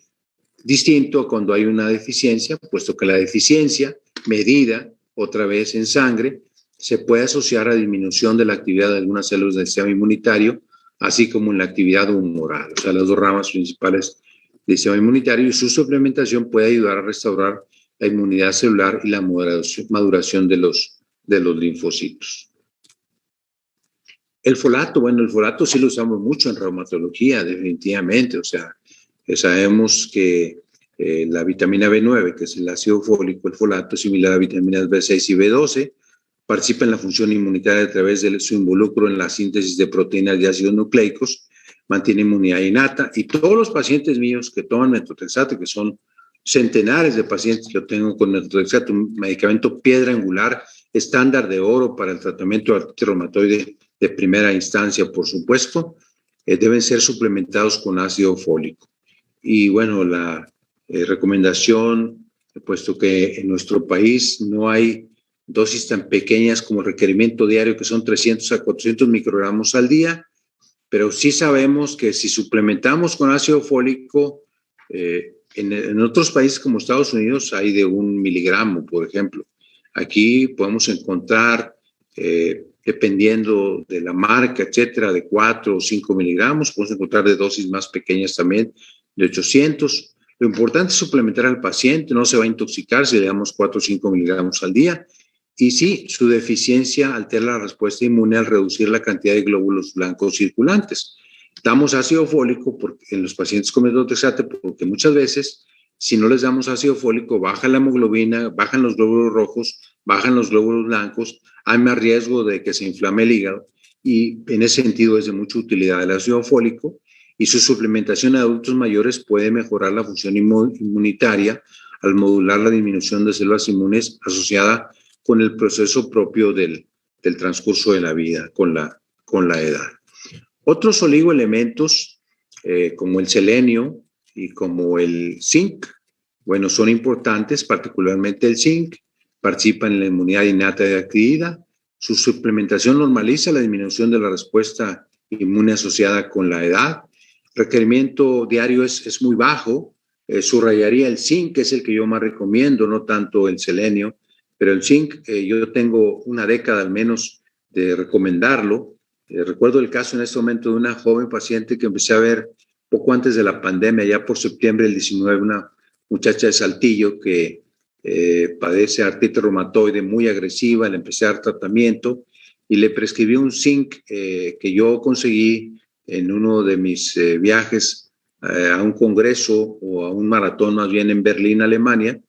Distinto a cuando hay una deficiencia, puesto que la deficiencia medida otra vez en sangre se puede asociar a disminución de la actividad de algunas células del sistema inmunitario, así como en la actividad humoral, o sea, las 2 ramas principales del sistema inmunitario, y su suplementación puede ayudar a restaurar la inmunidad celular y la maduración de los linfocitos. El folato, bueno, el folato sí lo usamos mucho en reumatología, definitivamente, o sea, sabemos que la vitamina B9, que es el ácido fólico, el folato, similar a vitaminas B6 y B12, participa en la función inmunitaria a través de su involucro en la síntesis de proteínas y ácidos nucleicos, mantiene inmunidad innata, y todos los pacientes míos que toman metotrexato, que son centenares de pacientes que yo tengo con metotrexato, un medicamento piedra angular, estándar de oro para el tratamiento de artritis reumatoide de primera instancia, por supuesto, deben ser suplementados con ácido fólico. Y bueno, la recomendación, puesto que en nuestro país no hay dosis tan pequeñas como requerimiento diario, que son 300 a 400 microgramos al día, pero sí sabemos que si suplementamos con ácido fólico, en otros países como Estados Unidos hay de 1 miligramo, por ejemplo. Aquí podemos encontrar, dependiendo de la marca, etcétera, de 4 o 5 miligramos. Podemos encontrar de dosis más pequeñas también, de 800. Lo importante es suplementar al paciente, no se va a intoxicar si le damos 4 o 5 miligramos al día. Y sí, su deficiencia altera la respuesta inmune al reducir la cantidad de glóbulos blancos circulantes. Damos ácido fólico en los pacientes con metotrexate porque muchas veces, si no les damos ácido fólico, baja la hemoglobina, bajan los glóbulos rojos, bajan los glóbulos blancos, hay más riesgo de que se inflame el hígado y en ese sentido es de mucha utilidad el ácido fólico y su suplementación en adultos mayores puede mejorar la función inmunitaria al modular la disminución de células inmunes asociada con el proceso propio del transcurso de la vida, con la edad. Otros oligoelementos, como el selenio y como el zinc, bueno, son importantes, particularmente el zinc, participan en la inmunidad innata adquirida. Su suplementación normaliza la disminución de la respuesta inmune asociada con la edad. El requerimiento diario es muy bajo. Subrayaría el zinc, que es el que yo más recomiendo, no tanto el selenio, pero el zinc, yo tengo una década al menos de recomendarlo. Recuerdo el caso en este momento de una joven paciente que empecé a ver poco antes de la pandemia, ya por septiembre del 19, una muchacha de Saltillo que padece artritis reumatoide muy agresiva. Le empecé a dar tratamiento y le prescribí un zinc que yo conseguí en uno de mis viajes a un congreso o a un maratón más bien en Berlín, Alemania,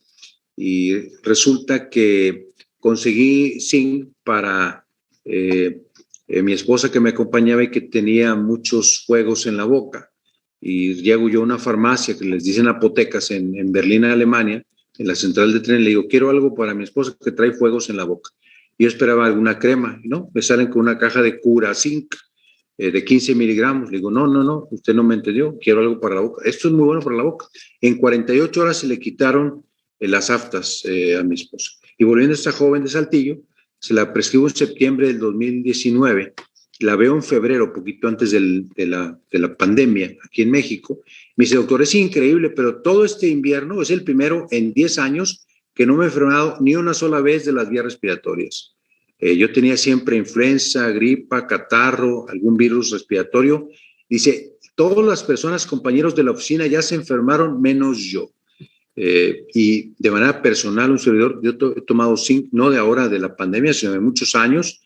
y resulta que conseguí zinc para mi esposa que me acompañaba y que tenía muchos fuegos en la boca. Y llego yo a una farmacia que les dicen apotecas en Berlín, Alemania, en la central de tren, le digo, quiero algo para mi esposa que trae fuegos en la boca. Yo esperaba alguna crema, ¿no? Me salen con una caja de Cura Zinc de 15 miligramos. Le digo, no, usted no me entendió, quiero algo para la boca. Esto es muy bueno para la boca. En 48 horas se le quitaron las aftas a mi esposa. Y volviendo a esta joven de Saltillo, se la prescribo en septiembre del 2019, la veo en febrero, poquito antes de la pandemia aquí en México. Me dice, doctor, es increíble, pero todo este invierno es el primero en 10 años que no me he enfermado ni una sola vez de las vías respiratorias. Yo tenía siempre influenza, gripa, catarro, algún virus respiratorio. Dice, todas las personas, compañeros de la oficina, ya se enfermaron menos yo. Y de manera personal, un servidor, yo he tomado zinc, no de ahora de la pandemia, sino de muchos años.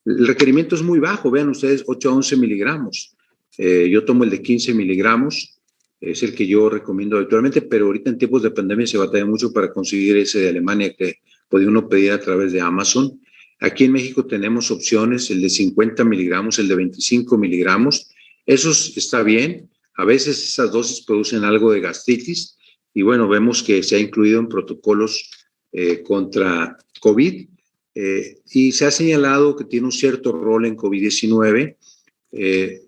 El requerimiento es muy bajo, vean ustedes, 8 a 11 miligramos. Yo tomo el de 15 miligramos, es el que yo recomiendo habitualmente, pero ahorita en tiempos de pandemia se batalla mucho para conseguir ese de Alemania que puede uno pedir a través de Amazon. Aquí en México tenemos opciones, el de 50 miligramos, el de 25 miligramos. Eso está bien. A veces esas dosis producen algo de gastritis y bueno, vemos que se ha incluido en protocolos contra COVID. Y se ha señalado que tiene un cierto rol en COVID-19,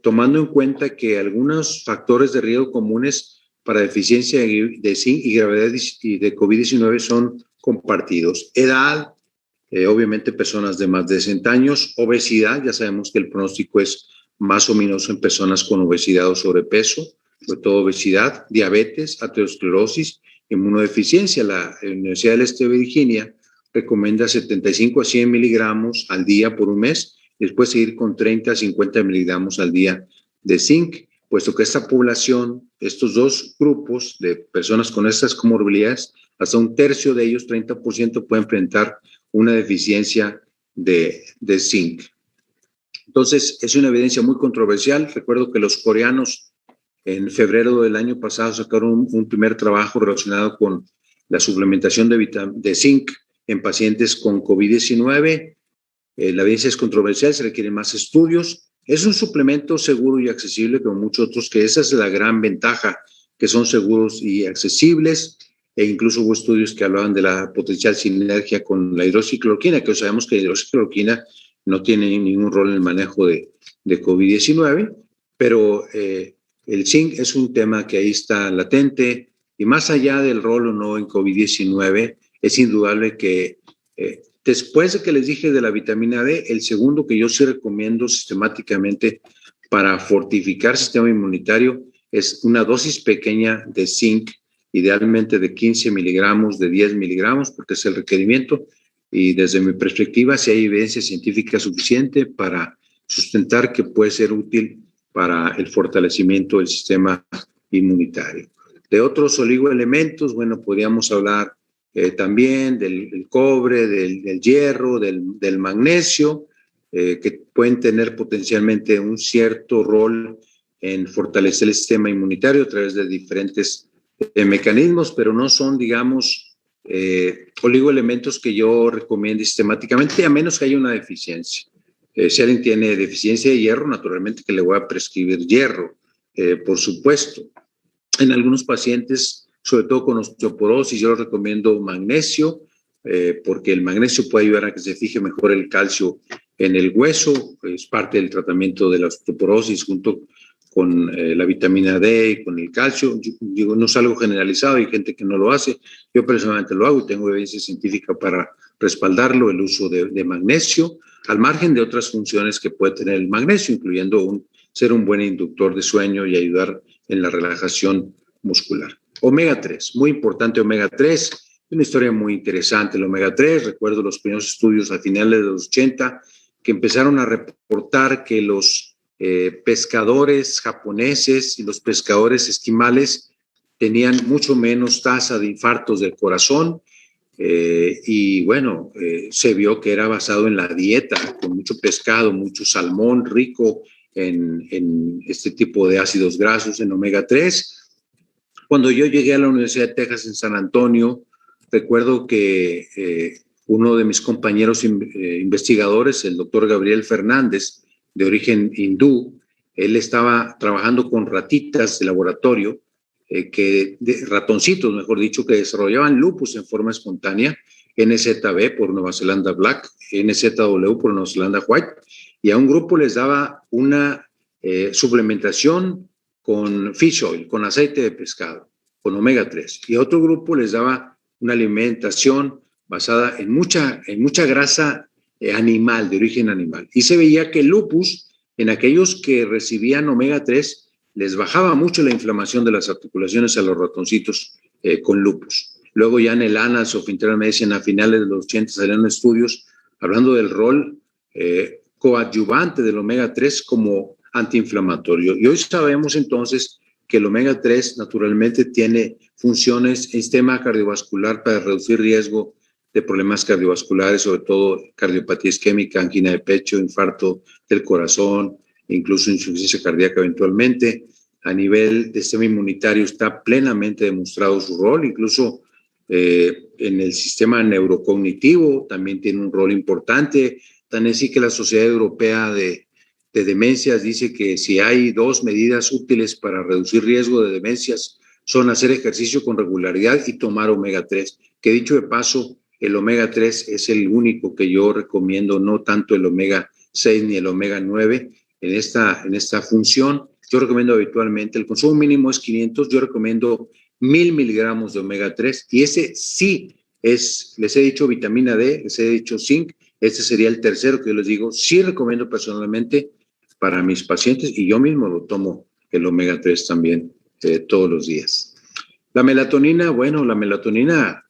tomando en cuenta que algunos factores de riesgo comunes para deficiencia de zinc y gravedad de COVID-19 son compartidos. Edad, obviamente personas de más de 60 años, obesidad, ya sabemos que el pronóstico es más o menos en personas con obesidad o sobrepeso, sobre todo obesidad, diabetes, aterosclerosis, inmunodeficiencia. La Universidad del Este de Virginia recomienda 75 a 100 miligramos al día por un mes, y después seguir con 30 a 50 miligramos al día de zinc, puesto que esta población, estos dos grupos de personas con estas comorbilidades, hasta un tercio de ellos, 30%, pueden presentar una deficiencia de zinc. Entonces, es una evidencia muy controversial. Recuerdo que los coreanos en febrero del año pasado sacaron un primer trabajo relacionado con la suplementación de zinc en pacientes con COVID-19. La evidencia es controversial, se requieren más estudios. Es un suplemento seguro y accesible como muchos otros, que esa es la gran ventaja, que son seguros y accesibles. E incluso hubo estudios que hablaban de la potencial sinergia con la hidroxicloroquina, que sabemos que la hidroxicloroquina no tiene ningún rol en el manejo de COVID-19, pero el zinc es un tema que ahí está latente y más allá del rol o no en COVID-19, es indudable que después de que les dije de la vitamina D, el segundo que yo sí recomiendo sistemáticamente para fortificar el sistema inmunitario es una dosis pequeña de zinc, idealmente de 15 miligramos, de 10 miligramos, porque es el requerimiento. Y desde mi perspectiva, si hay evidencia científica suficiente para sustentar que puede ser útil para el fortalecimiento del sistema inmunitario. De otros oligoelementos, bueno, podríamos hablar también del cobre, del hierro, del magnesio, que pueden tener potencialmente un cierto rol en fortalecer el sistema inmunitario a través de diferentes mecanismos, pero no son, digamos, oligoelementos que yo recomiendo sistemáticamente, a menos que haya una deficiencia. Si alguien tiene deficiencia de hierro, naturalmente que le voy a prescribir hierro, por supuesto. En algunos pacientes, sobre todo con osteoporosis, yo les recomiendo magnesio, porque el magnesio puede ayudar a que se fije mejor el calcio en el hueso, es parte del tratamiento de la osteoporosis junto con la vitamina D y con el calcio. Digo, no es algo generalizado, hay gente que no lo hace. Yo personalmente lo hago y tengo evidencia científica para respaldarlo, el uso de magnesio, al margen de otras funciones que puede tener el magnesio, incluyendo ser un buen inductor de sueño y ayudar en la relajación muscular. Omega 3, muy importante omega 3, una historia muy interesante. El omega 3, recuerdo los primeros estudios a finales de los 80 que empezaron a reportar que los pescadores japoneses y los pescadores esquimales tenían mucho menos tasa de infartos del corazón y bueno, se vio que era basado en la dieta, con mucho pescado, mucho salmón rico en este tipo de ácidos grasos, en omega 3. Cuando yo llegué a la Universidad de Texas en San Antonio, recuerdo que uno de mis compañeros investigadores, el doctor Gabriel Fernández, de origen hindú, él estaba trabajando con ratitas de laboratorio, ratoncitos, mejor dicho, que desarrollaban lupus en forma espontánea, NZB por Nueva Zelanda Black, NZW por Nueva Zelanda White, y a un grupo les daba una suplementación con fish oil, con aceite de pescado, con omega 3, y a otro grupo les daba una alimentación basada en mucha grasa animal, de origen animal. Y se veía que el lupus, en aquellos que recibían omega 3, les bajaba mucho la inflamación de las articulaciones a los ratoncitos con lupus. Luego ya en el Annals of Internal Medicine a finales de los 80 salieron estudios hablando del rol coadyuvante del omega 3 como antiinflamatorio. Y hoy sabemos entonces que el omega 3 naturalmente tiene funciones en sistema cardiovascular para reducir riesgo de problemas cardiovasculares, sobre todo cardiopatía isquémica, angina de pecho, infarto del corazón, incluso insuficiencia cardíaca eventualmente. A nivel de sistema inmunitario está plenamente demostrado su rol, incluso en el sistema neurocognitivo también tiene un rol importante. Tan es así que la Sociedad Europea de Demencias dice que si hay dos medidas útiles para reducir riesgo de demencias son hacer ejercicio con regularidad y tomar omega 3, que dicho de paso, el omega 3 es el único que yo recomiendo, no tanto el omega 6 ni el omega 9 en esta función. Yo recomiendo habitualmente, el consumo mínimo es 500, yo recomiendo 1000 miligramos de omega 3 y ese sí es, les he dicho vitamina D, les he dicho zinc, este sería el tercero que yo les digo, sí recomiendo personalmente para mis pacientes y yo mismo lo tomo el omega 3 también todos los días. La melatonina, bueno, la melatonina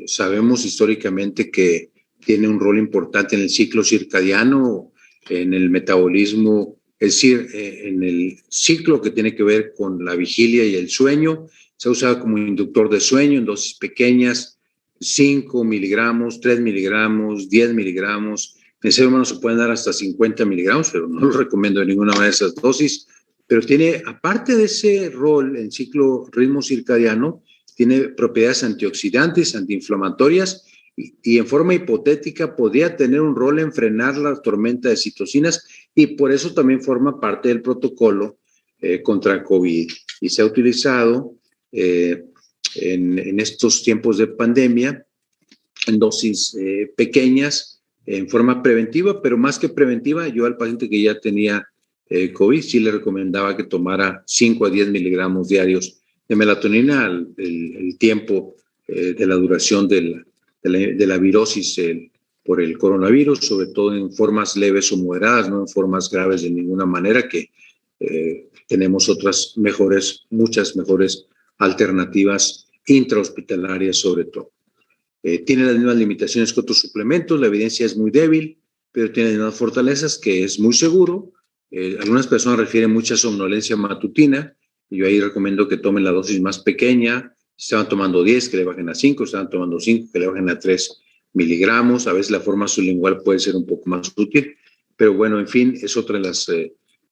sabemos históricamente que tiene un rol importante en el ciclo circadiano, en el metabolismo, es decir, en el ciclo que tiene que ver con la vigilia y el sueño. Se ha usado como inductor de sueño en dosis pequeñas, 5 miligramos, 3 miligramos, 10 miligramos. En el ser humano se pueden dar hasta 50 miligramos, pero no lo recomiendo en ninguna de esas dosis. Pero tiene, aparte de ese rol en ciclo ritmo circadiano, tiene propiedades antioxidantes, antiinflamatorias y en forma hipotética podría tener un rol en frenar la tormenta de citocinas y por eso también forma parte del protocolo contra COVID. Y se ha utilizado en estos tiempos de pandemia en dosis pequeñas en forma preventiva, pero más que preventiva, yo al paciente que ya tenía COVID, sí le recomendaba que tomara 5 a 10 miligramos diarios de melatonina el tiempo de la duración de la virosis por el coronavirus, sobre todo en formas leves o moderadas, no en formas graves de ninguna manera, que tenemos otras muchas mejores alternativas intrahospitalarias sobre todo. Tiene las mismas limitaciones que otros suplementos, la evidencia es muy débil, pero tiene las mismas fortalezas, que es muy seguro. Algunas personas refieren mucha somnolencia matutina, y yo ahí recomiendo que tomen la dosis más pequeña. Si estaban tomando 10, que le bajen a 5, si estaban tomando 5, que le bajen a 3 miligramos. A veces la forma sublingual puede ser un poco más útil, pero bueno, en fin, es otra de las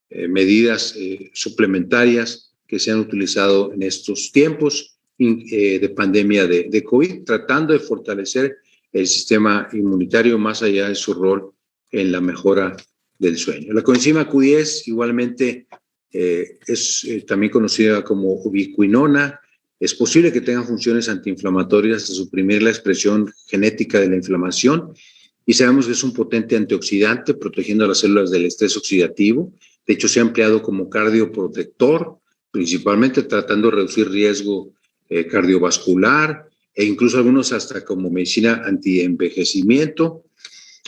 medidas suplementarias que se han utilizado en estos tiempos de pandemia de COVID, tratando de fortalecer el sistema inmunitario más allá de su rol en la mejora del sueño. La coenzima Q10 igualmente es también conocida como ubiquinona. Es posible que tenga funciones antiinflamatorias de suprimir la expresión genética de la inflamación, y sabemos que es un potente antioxidante protegiendo a las células del estrés oxidativo. De hecho, se ha empleado como cardioprotector, principalmente tratando de reducir riesgo cardiovascular, e incluso algunos hasta como medicina antienvejecimiento.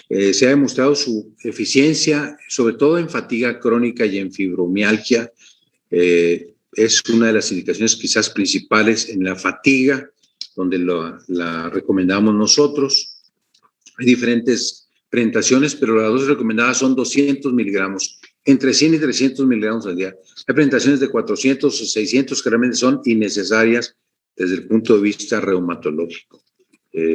Se ha demostrado su eficiencia, sobre todo en fatiga crónica y en fibromialgia. Es una de las indicaciones quizás principales en la fatiga, donde la recomendamos nosotros. Hay diferentes presentaciones, pero las dosis recomendadas son 200 miligramos, entre 100 y 300 miligramos al día. Hay presentaciones de 400 o 600 que realmente son innecesarias desde el punto de vista reumatológico.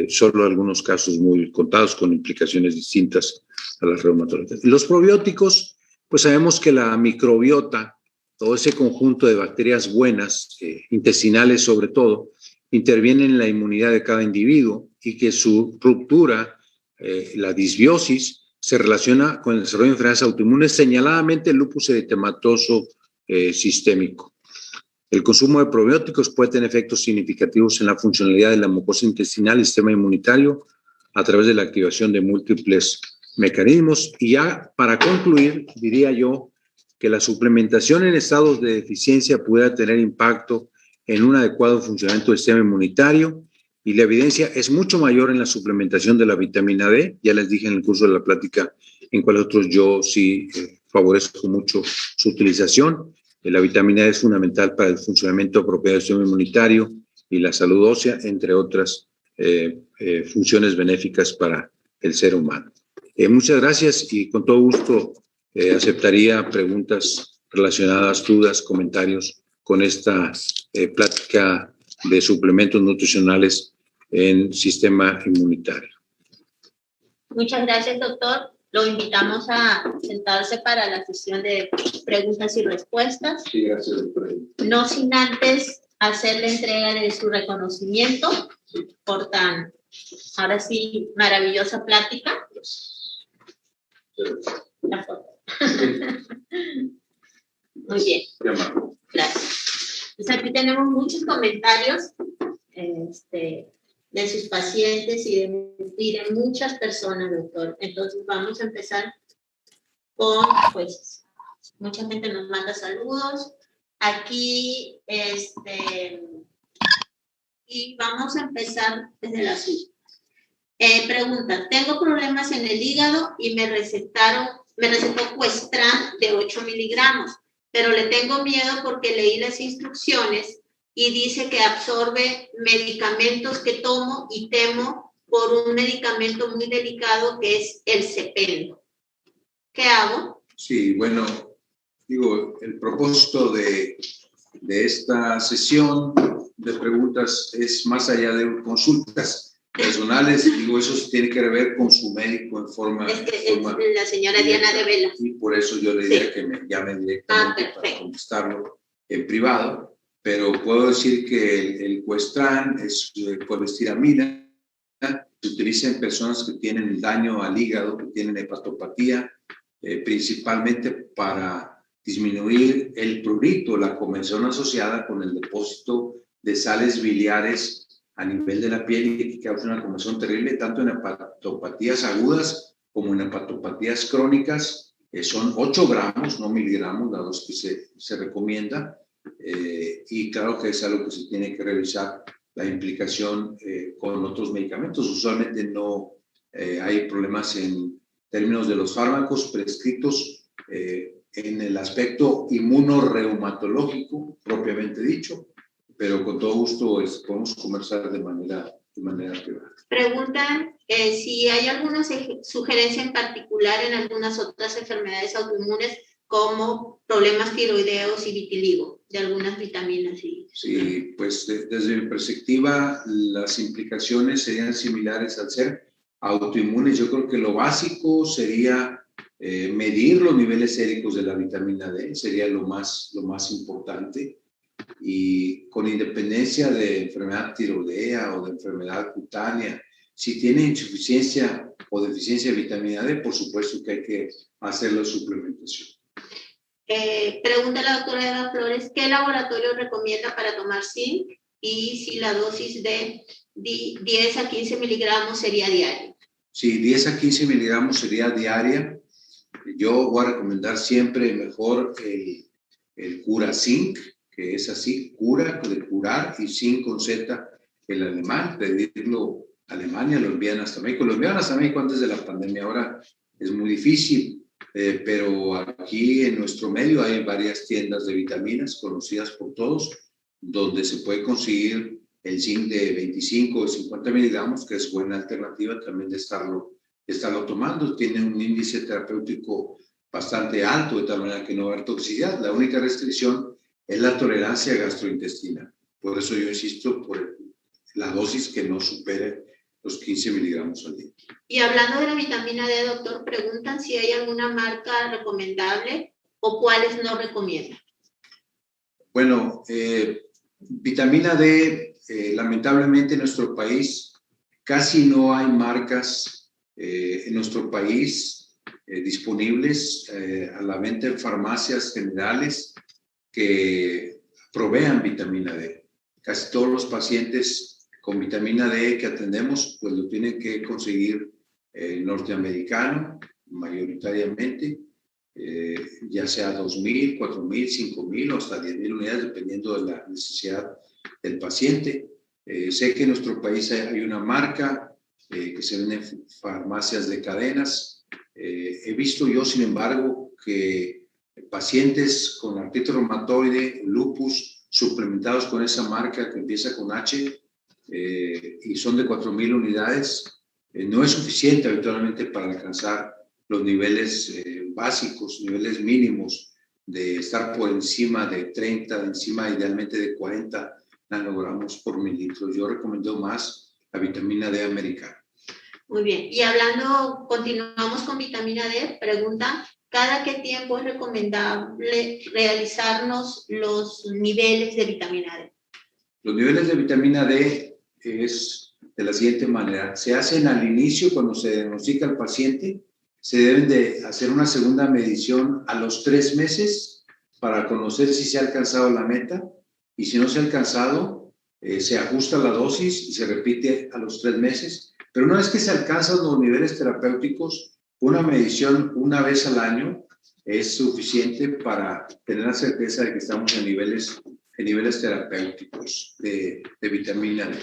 Solo algunos casos muy contados con implicaciones distintas a las reumatológicas. Los probióticos, pues sabemos que la microbiota, todo ese conjunto de bacterias buenas, intestinales sobre todo, intervienen en la inmunidad de cada individuo, y que su ruptura, la disbiosis, se relaciona con el desarrollo de enfermedades autoinmunes, señaladamente el lupus eritematoso sistémico. El consumo de probióticos puede tener efectos significativos en la funcionalidad de la mucosa intestinal y el sistema inmunitario a través de la activación de múltiples mecanismos. Y ya para concluir, diría yo que la suplementación en estados de deficiencia puede tener impacto en un adecuado funcionamiento del sistema inmunitario, y la evidencia es mucho mayor en la suplementación de la vitamina D. Ya les dije en el curso de la plática en cuáles otros yo sí favorezco mucho su utilización. La vitamina D es fundamental para el funcionamiento apropiado del sistema inmunitario y la salud ósea, entre otras funciones benéficas para el ser humano. Muchas gracias, y con todo gusto aceptaría preguntas relacionadas, dudas, comentarios con esta plática de suplementos nutricionales en sistema inmunitario. Muchas gracias, doctor. Lo invitamos a sentarse para la sesión de preguntas y respuestas. Sí, gracias, doctor. No sin antes hacer la entrega de su reconocimiento por tan, ahora sí, maravillosa plática. La foto. Muy bien. Gracias. Pues aquí tenemos muchos comentarios de sus pacientes y de muchas personas, doctor. Entonces vamos a empezar con, pues, mucha gente nos manda saludos. Aquí, y vamos a empezar desde la suya. Pregunta, tengo problemas en el hígado y me recetó Cuestran de 8 miligramos, pero le tengo miedo porque leí las instrucciones y dice que absorbe medicamentos que tomo y temo por un medicamento muy delicado que es el cependo. ¿Qué hago? Sí, bueno, digo, el propósito de esta sesión de preguntas es más allá de consultas personales. Digo, eso tiene que ver con su médico en forma... Es la señora Diana de Vela. Y por eso yo le diría que me llame directamente para contestarlo en privado. Pero puedo decir que el Cuestran es colestiramina, se utiliza en personas que tienen daño al hígado, que tienen hepatopatía, principalmente para disminuir el prurito, la comezón asociada con el depósito de sales biliares a nivel de la piel, y que causa una comezón terrible tanto en hepatopatías agudas como en hepatopatías crónicas, Son 8 gramos, no miligramos, la dosis que se recomienda. Y claro que es algo que se tiene que revisar la implicación con otros medicamentos. Usualmente no hay problemas en términos de los fármacos prescritos en el aspecto inmunorreumatológico, propiamente dicho, pero con todo gusto podemos conversar de manera privada. Preguntan si hay alguna sugerencia en particular en algunas otras enfermedades autoinmunes como problemas tiroideos y vitiligo de algunas vitaminas. Sí, pues desde mi perspectiva las implicaciones serían similares al ser autoinmunes. Yo creo que lo básico sería medir los niveles séricos de la vitamina D, sería lo más importante. Y con independencia de enfermedad tiroidea o de enfermedad cutánea, si tiene insuficiencia o deficiencia de vitamina D, por supuesto que hay que hacer la suplementación. Pregunta la doctora Eva Flores, ¿qué laboratorio recomienda para tomar zinc y si la dosis de 10 a 15 miligramos sería diaria? Sí, 10 a 15 miligramos sería diaria. Yo voy a recomendar siempre mejor el Cura Zinc, que es así, cura, de curar, y zinc con Z, el alemán, pedirlo a Alemania, lo envían hasta México. Lo envían hasta México antes de la pandemia, ahora es muy difícil, pero aquí en nuestro medio hay varias tiendas de vitaminas conocidas por todos, donde se puede conseguir el zinc de 25 o 50 miligramos, que es buena alternativa también de estarlo tomando. Tiene un índice terapéutico bastante alto, de tal manera que no va a haber toxicidad. La única restricción es la tolerancia gastrointestinal. Por eso yo insisto por la dosis que no supere los 15 miligramos al día. Y hablando de la vitamina D, doctor, preguntan si hay alguna marca recomendable o cuáles no recomienda. Bueno, vitamina D, lamentablemente en nuestro país casi no hay marcas en nuestro país disponibles a la venta en farmacias generales que provean vitamina D. Casi todos los pacientes con vitamina D que atendemos, pues lo tienen que conseguir norteamericano, mayoritariamente, ya sea 2,000, 4,000, 5,000 o hasta 10,000 unidades, dependiendo de la necesidad del paciente. Sé que en nuestro país hay una marca que se vende en farmacias de cadenas. He visto yo, sin embargo, que pacientes con artritis reumatoide, lupus, suplementados con esa marca que empieza con H y son de 4,000 unidades, no es suficiente habitualmente para alcanzar los niveles básicos, niveles mínimos de estar por encima de 30, encima idealmente de 40 nanogramos por mililitro. Yo recomiendo más la vitamina D americana. Muy bien. Y continuamos con vitamina D. Pregunta, ¿cada qué tiempo es recomendable realizarnos los niveles de vitamina D? Los niveles de vitamina D es de la siguiente manera. Se hacen al inicio cuando se diagnostica al paciente. Se deben de hacer una segunda medición a los 3 meses para conocer si se ha alcanzado la meta, y si no se ha alcanzado, se ajusta la dosis y se repite a los 3 meses. Pero una vez que se alcanzan los niveles terapéuticos, una medición una vez al año es suficiente para tener la certeza de que estamos en niveles terapéuticos de vitamina D.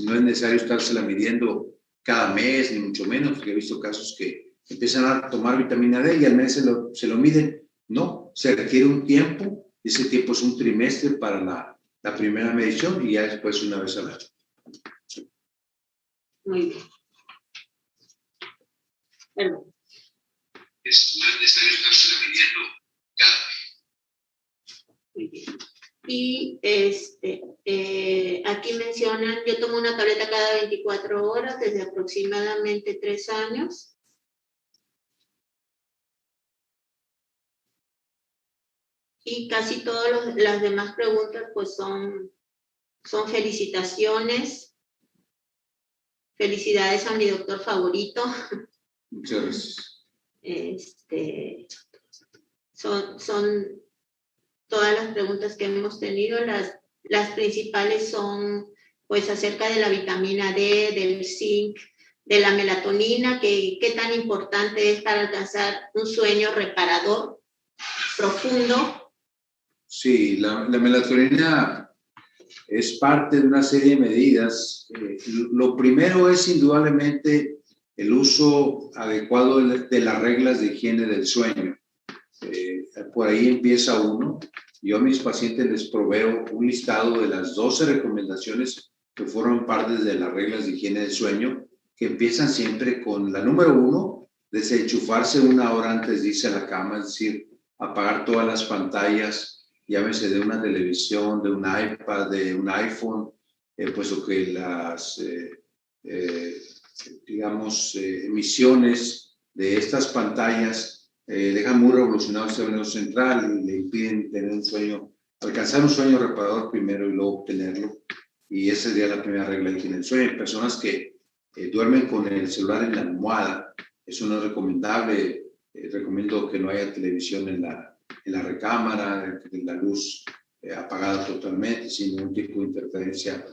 No es necesario estársela midiendo cada mes, ni mucho menos, porque he visto casos que empiezan a tomar vitamina D y al mes se lo miden. No, se requiere un tiempo, ese tiempo es un trimestre para la primera medición y ya después una vez al año. Muy bien. Perdón. No es necesario estársela midiendo cada mes. Muy bien. Y aquí mencionan, yo tomo una tableta cada 24 horas desde aproximadamente 3 años. Y casi todas las demás preguntas pues son felicitaciones. Felicidades a mi doctor favorito. Muchas gracias. Son todas las preguntas que hemos tenido. Las principales son pues acerca de la vitamina D, del zinc, de la melatonina, qué tan importante es para alcanzar un sueño reparador, profundo. Sí, la melatonina es parte de una serie de medidas. Lo primero es indudablemente el uso adecuado de las reglas de higiene del sueño. Por ahí empieza uno. Yo a mis pacientes les proveo un listado de las 12 recomendaciones que forman parte de las reglas de higiene del sueño, que empiezan siempre con la número 1, desenchufarse 1 hora antes de irse a la cama, es decir, apagar todas las pantallas, llámese de una televisión, de un iPad, de un iPhone, puesto que las, emisiones de estas pantallas dejan muy revolucionado el sistema nervioso central y le impiden tener un sueño, alcanzar un sueño reparador primero y luego obtenerlo. Y esa sería la primera regla de higiene del sueño. Personas que duermen con el celular en la almohada, eso no es recomendable. Recomiendo que no haya televisión en la recámara, la luz apagada totalmente, sin ningún tipo de interferencia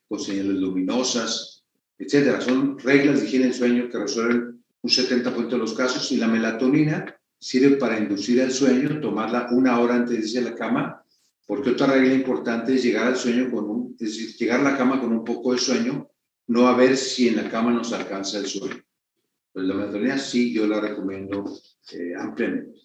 con señales luminosas, etcétera. Son reglas de higiene del sueño que resuelven un 70% de los casos. Y la melatonina sirve para inducir el sueño, tomarla 1 hora antes de irse a la cama, porque otra regla importante es llegar al sueño es decir, llegar a la cama con un poco de sueño, no a ver si en la cama nos alcanza el sueño. Pues la melatonina sí, yo la recomiendo ampliamente.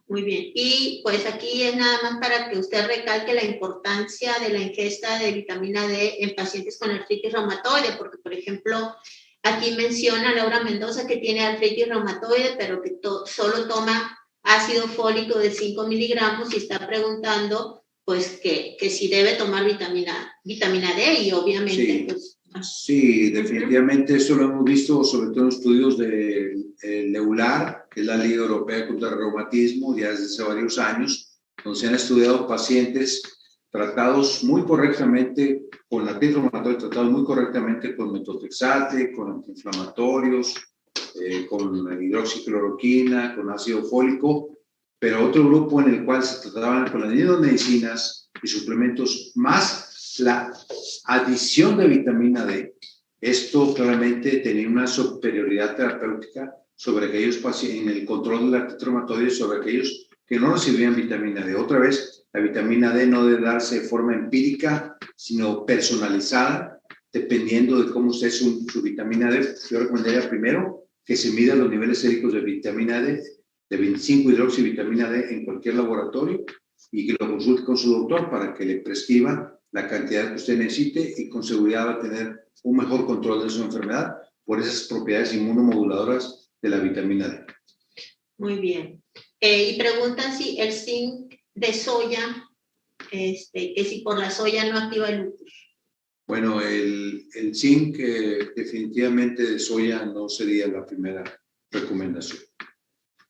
Muy bien, y pues aquí es nada más para que usted recalque la importancia de la ingesta de vitamina D en pacientes con artritis reumatoide, porque por ejemplo, aquí menciona Laura Mendoza que tiene artritis reumatoide, pero que solo toma ácido fólico de 5 miligramos y está preguntando pues que si debe tomar vitamina D y obviamente sí. pues... Sí, definitivamente esto lo hemos visto sobre todo en estudios de EULAR, que es la Liga Europea contra el Reumatismo, ya desde hace varios años, donde se han estudiado pacientes tratados muy correctamente con artritis reumatoide, tratados muy correctamente con metotrexate, con antiinflamatorios, con hidroxicloroquina, con ácido fólico, pero otro grupo en el cual se trataban con las mismas medicinas y suplementos más la adición de vitamina D. Esto claramente tenía una superioridad terapéutica sobre aquellos pacientes en el control de la artritis reumatoide sobre aquellos que no recibían vitamina D. Otra vez, la vitamina D no debe darse de forma empírica, sino personalizada, dependiendo de cómo esté su vitamina D. Yo recomendaría primero que se midan los niveles séricos de vitamina D, de 25 hidroxivitamina D en cualquier laboratorio y que lo consulte con su doctor para que le prescriba la cantidad que usted necesite y con seguridad va a tener un mejor control de su enfermedad por esas propiedades inmunomoduladoras de la vitamina D. Muy bien. Y preguntan si el zinc de soya, que si por la soya no activa el lupus. Bueno, el zinc definitivamente de soya no sería la primera recomendación.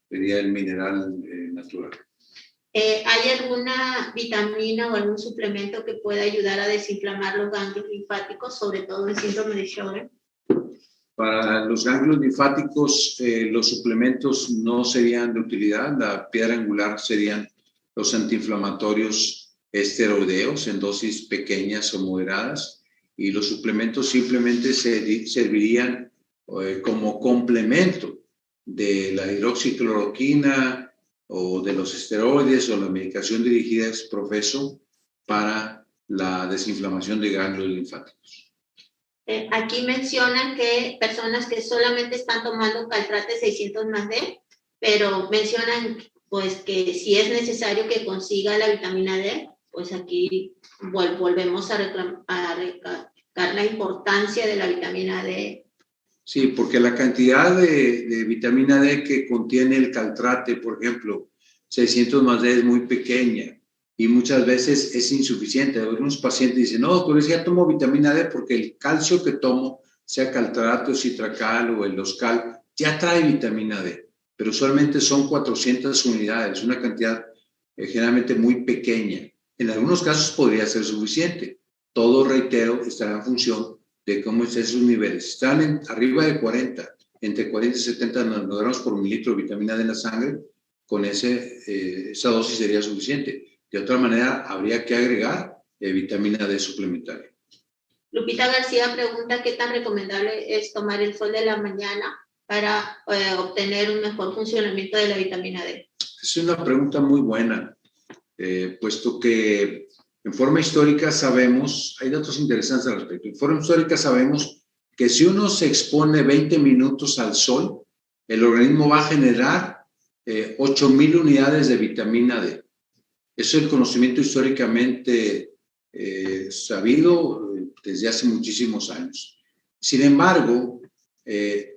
Sería el mineral natural. ¿Hay alguna vitamina o algún suplemento que pueda ayudar a desinflamar los ganglios linfáticos, sobre todo en síndrome de Sjögren? Para los ganglios linfáticos, los suplementos no serían de utilidad. La piedra angular serían los antiinflamatorios esteroideos en dosis pequeñas o moderadas, y los suplementos simplemente servirían como complemento de la hidroxicloroquina o de los esteroides o la medicación dirigida ex profeso para la desinflamación de ganglios linfáticos. Aquí mencionan que personas que solamente están tomando Caltrate 600 más D, pero mencionan pues que si es necesario que consiga la vitamina D, pues aquí volvemos a recalcar la importancia de la vitamina D. Sí, porque la cantidad de vitamina D que contiene el Caltrate, por ejemplo, 600 más D es muy pequeña y muchas veces es insuficiente. Algunos pacientes dicen, no, doctor, ya tomo vitamina D porque el calcio que tomo, sea Caltrate o Citracal o el Loscal, ya trae vitamina D, pero usualmente son 400 unidades, una cantidad generalmente muy pequeña. En algunos casos podría ser suficiente. Todo, reitero, estará en función de cómo estén sus niveles. Están arriba de 40, entre 40 y 70 nanogramos por mililitro de vitamina D en la sangre, con esa dosis sería suficiente. De otra manera, habría que agregar vitamina D suplementaria. Lupita García pregunta qué tan recomendable es tomar el sol de la mañana para obtener un mejor funcionamiento de la vitamina D. Es una pregunta muy buena, puesto que en forma histórica sabemos, hay datos interesantes al respecto, en forma histórica sabemos que si uno se expone 20 minutos al sol, el organismo va a generar 8,000 unidades de vitamina D. Eso es el conocimiento históricamente sabido desde hace muchísimos años. Sin embargo,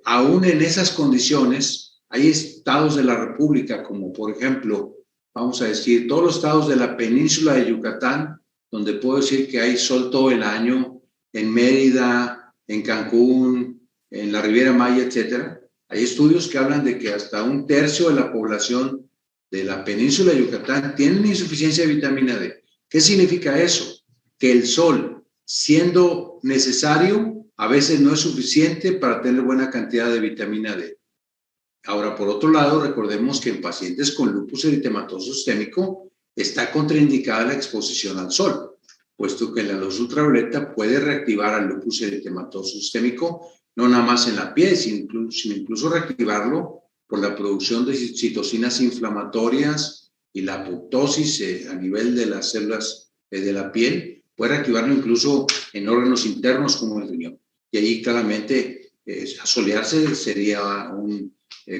aún en esas condiciones, hay estados de la República, como por ejemplo, vamos a decir, todos los estados de la península de Yucatán, donde puedo decir que hay sol todo el año, en Mérida, en Cancún, en la Riviera Maya, etcétera. Hay estudios que hablan de que hasta 1/3 de la población de la península de Yucatán tienen insuficiencia de vitamina D. ¿Qué significa eso? Que el sol, siendo necesario, a veces no es suficiente para tener buena cantidad de vitamina D. Ahora, por otro lado, recordemos que en pacientes con lupus eritematoso sistémico está contraindicada la exposición al sol, puesto que la luz ultravioleta puede reactivar al lupus eritematoso sistémico, no nada más en la piel, sino incluso reactivarlo por la producción de citocinas inflamatorias y la apoptosis a nivel de las células de la piel, puede reactivarlo incluso en órganos internos como el riñón. Y ahí claramente asolearse sería un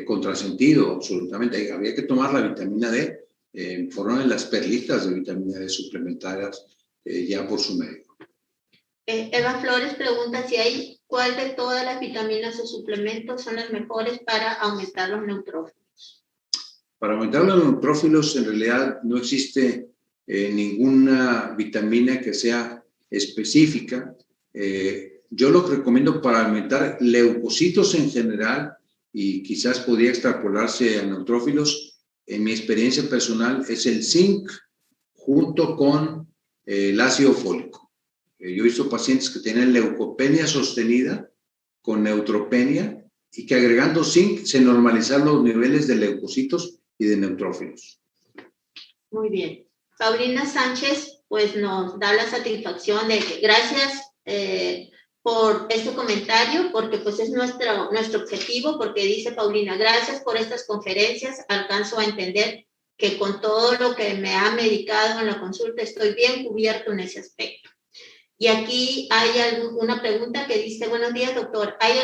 contrasentido, absolutamente. Habría que tomar la vitamina D en forma de las perlitas de vitamina D suplementarias ya por su médico. Eva Flores pregunta cuál de todas las vitaminas o suplementos son las mejores para aumentar los neutrófilos. Para aumentar los neutrófilos, en realidad no existe ninguna vitamina que sea específica. Yo lo que recomiendo para aumentar leucocitos en general, y quizás podría extrapolarse a neutrófilos, en mi experiencia personal, es el zinc junto con el ácido fólico. Yo he visto pacientes que tienen leucopenia sostenida con neutropenia y que agregando zinc se normalizan los niveles de leucocitos y de neutrófilos. Muy bien. Paulina Sánchez pues nos da la satisfacción de que gracias por este comentario, porque pues es nuestro objetivo, porque dice Paulina, gracias por estas conferencias, alcanzo a entender que con todo lo que me ha medicado en la consulta estoy bien cubierto en ese aspecto. Y aquí hay una pregunta que dice, buenos días, doctor, ¿hay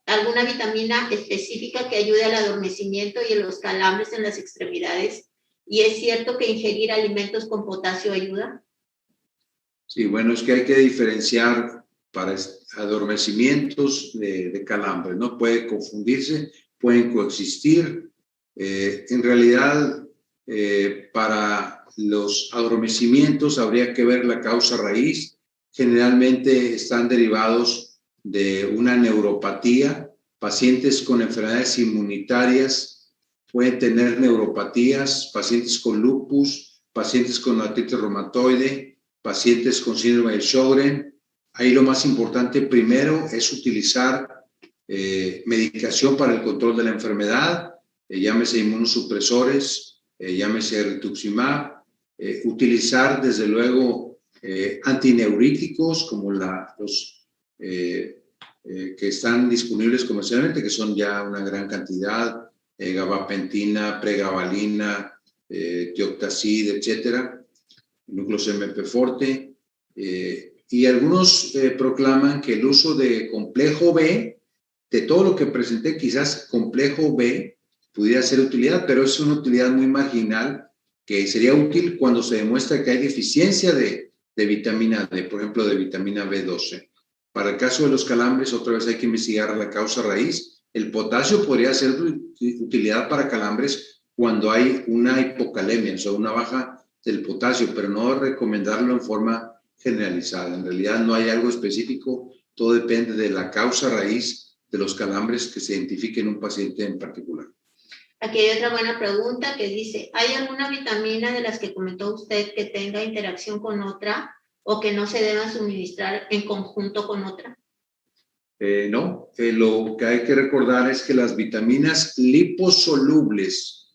alguna vitamina específica que ayude al adormecimiento y a los calambres en las extremidades? ¿Y es cierto que ingerir alimentos con potasio ayuda? Sí, bueno, es que hay que diferenciar para adormecimientos de calambres, no puede confundirse, pueden coexistir. En realidad, para los adormecimientos habría que ver la causa raíz. Generalmente están derivados de una neuropatía. Pacientes con enfermedades inmunitarias pueden tener neuropatías, pacientes con lupus, pacientes con artritis reumatoide, pacientes con síndrome de Sjögren. Ahí lo más importante primero es utilizar medicación para el control de la enfermedad, llámese inmunosupresores, llámese rituximab, utilizar desde luego antineuríticos como los que están disponibles comercialmente, que son ya una gran cantidad, gabapentina, pregabalina, tioctacid, etcétera, núcleos MP forte, y algunos proclaman que el uso de complejo B, de todo lo que presenté, quizás complejo B pudiera ser utilidad, pero es una utilidad muy marginal que sería útil cuando se demuestra que hay deficiencia de vitamina D, por ejemplo, de vitamina B12. Para el caso de los calambres, otra vez hay que investigar la causa raíz. El potasio podría ser de utilidad para calambres cuando hay una hipocalemia, o sea, una baja del potasio, pero no recomendarlo en forma generalizada. En realidad no hay algo específico, todo depende de la causa raíz de los calambres que se identifique en un paciente en particular. Aquí hay otra buena pregunta que dice, ¿hay alguna vitamina de las que comentó usted que tenga interacción con otra o que no se deba suministrar en conjunto con otra? No, lo que hay que recordar es que las vitaminas liposolubles,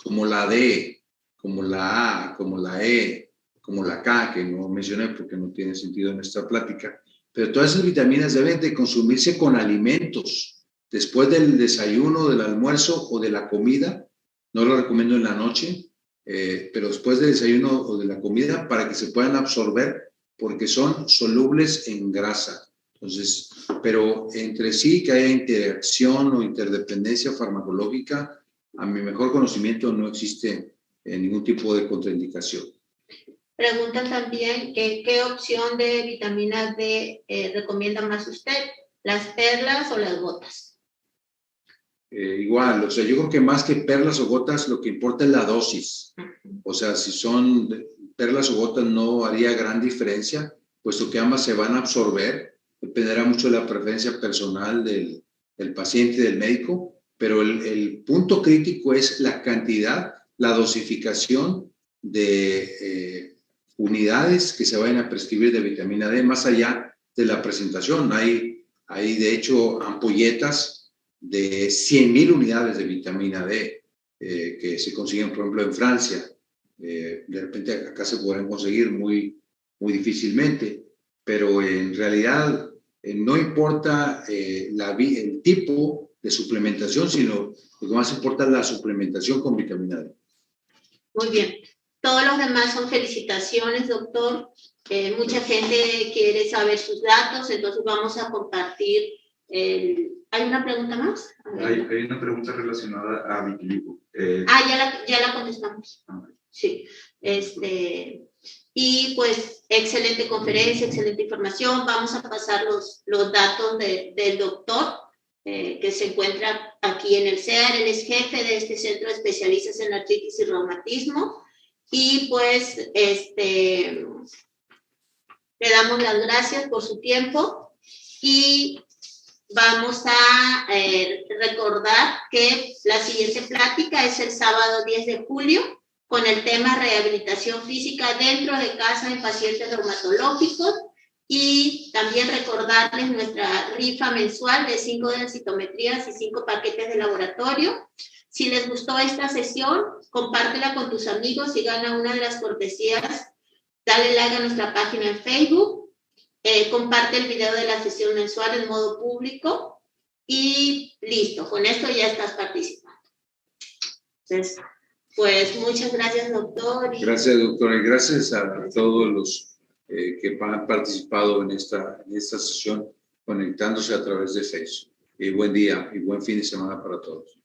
como la D, como la A, como la E, como la K, que no mencioné porque no tiene sentido en esta plática, pero todas esas vitaminas deben de consumirse con alimentos, después del desayuno, del almuerzo o de la comida. No lo recomiendo en la noche, pero después del desayuno o de la comida para que se puedan absorber porque son solubles en grasa. Entonces, pero entre sí que haya interacción o interdependencia farmacológica, a mi mejor conocimiento no existe ningún tipo de contraindicación. Preguntan también qué opción de vitamina D recomienda más usted, las perlas o las gotas. Igual, o sea, yo creo que más que perlas o gotas, lo que importa es la dosis. O sea, si son perlas o gotas no haría gran diferencia, puesto que ambas se van a absorber. Dependerá mucho de la preferencia personal del paciente y del médico, pero el punto crítico es la cantidad, la dosificación de unidades que se vayan a prescribir de vitamina D, más allá de la presentación. Hay de hecho ampolletas de 100,000 unidades de vitamina D que se consiguen, por ejemplo, en Francia. De repente acá se podrán conseguir muy difícilmente, pero en realidad no importa el tipo de suplementación, sino lo que más importa es la suplementación con vitamina D. Muy bien. Todos los demás son felicitaciones, doctor. Mucha gente quiere saber sus datos, entonces vamos a compartir. ¿Hay una pregunta más? Hay una pregunta relacionada a vitiligo. Ya la contestamos. Sí. Y pues, excelente conferencia, excelente información. Vamos a pasar los datos del doctor que se encuentra aquí en el CEAR. Él es jefe de este centro de especialistas en artritis y reumatismo. Y pues, le damos las gracias por su tiempo y vamos a recordar que la siguiente plática es el sábado 10 de julio con el tema rehabilitación física dentro de casa en pacientes reumatológicos y también recordarles nuestra rifa mensual de 5 densitometrías y 5 paquetes de laboratorio. Si les gustó esta sesión, compártela con tus amigos y gana una de las cortesías. Dale like a nuestra página en Facebook. Comparte el video de la sesión mensual en modo público y listo, con esto ya estás participando. Entonces, pues muchas gracias, doctor. Gracias, doctor, y gracias a todos los que han participado en esta sesión conectándose a través de Facebook. Y buen día y buen fin de semana para todos.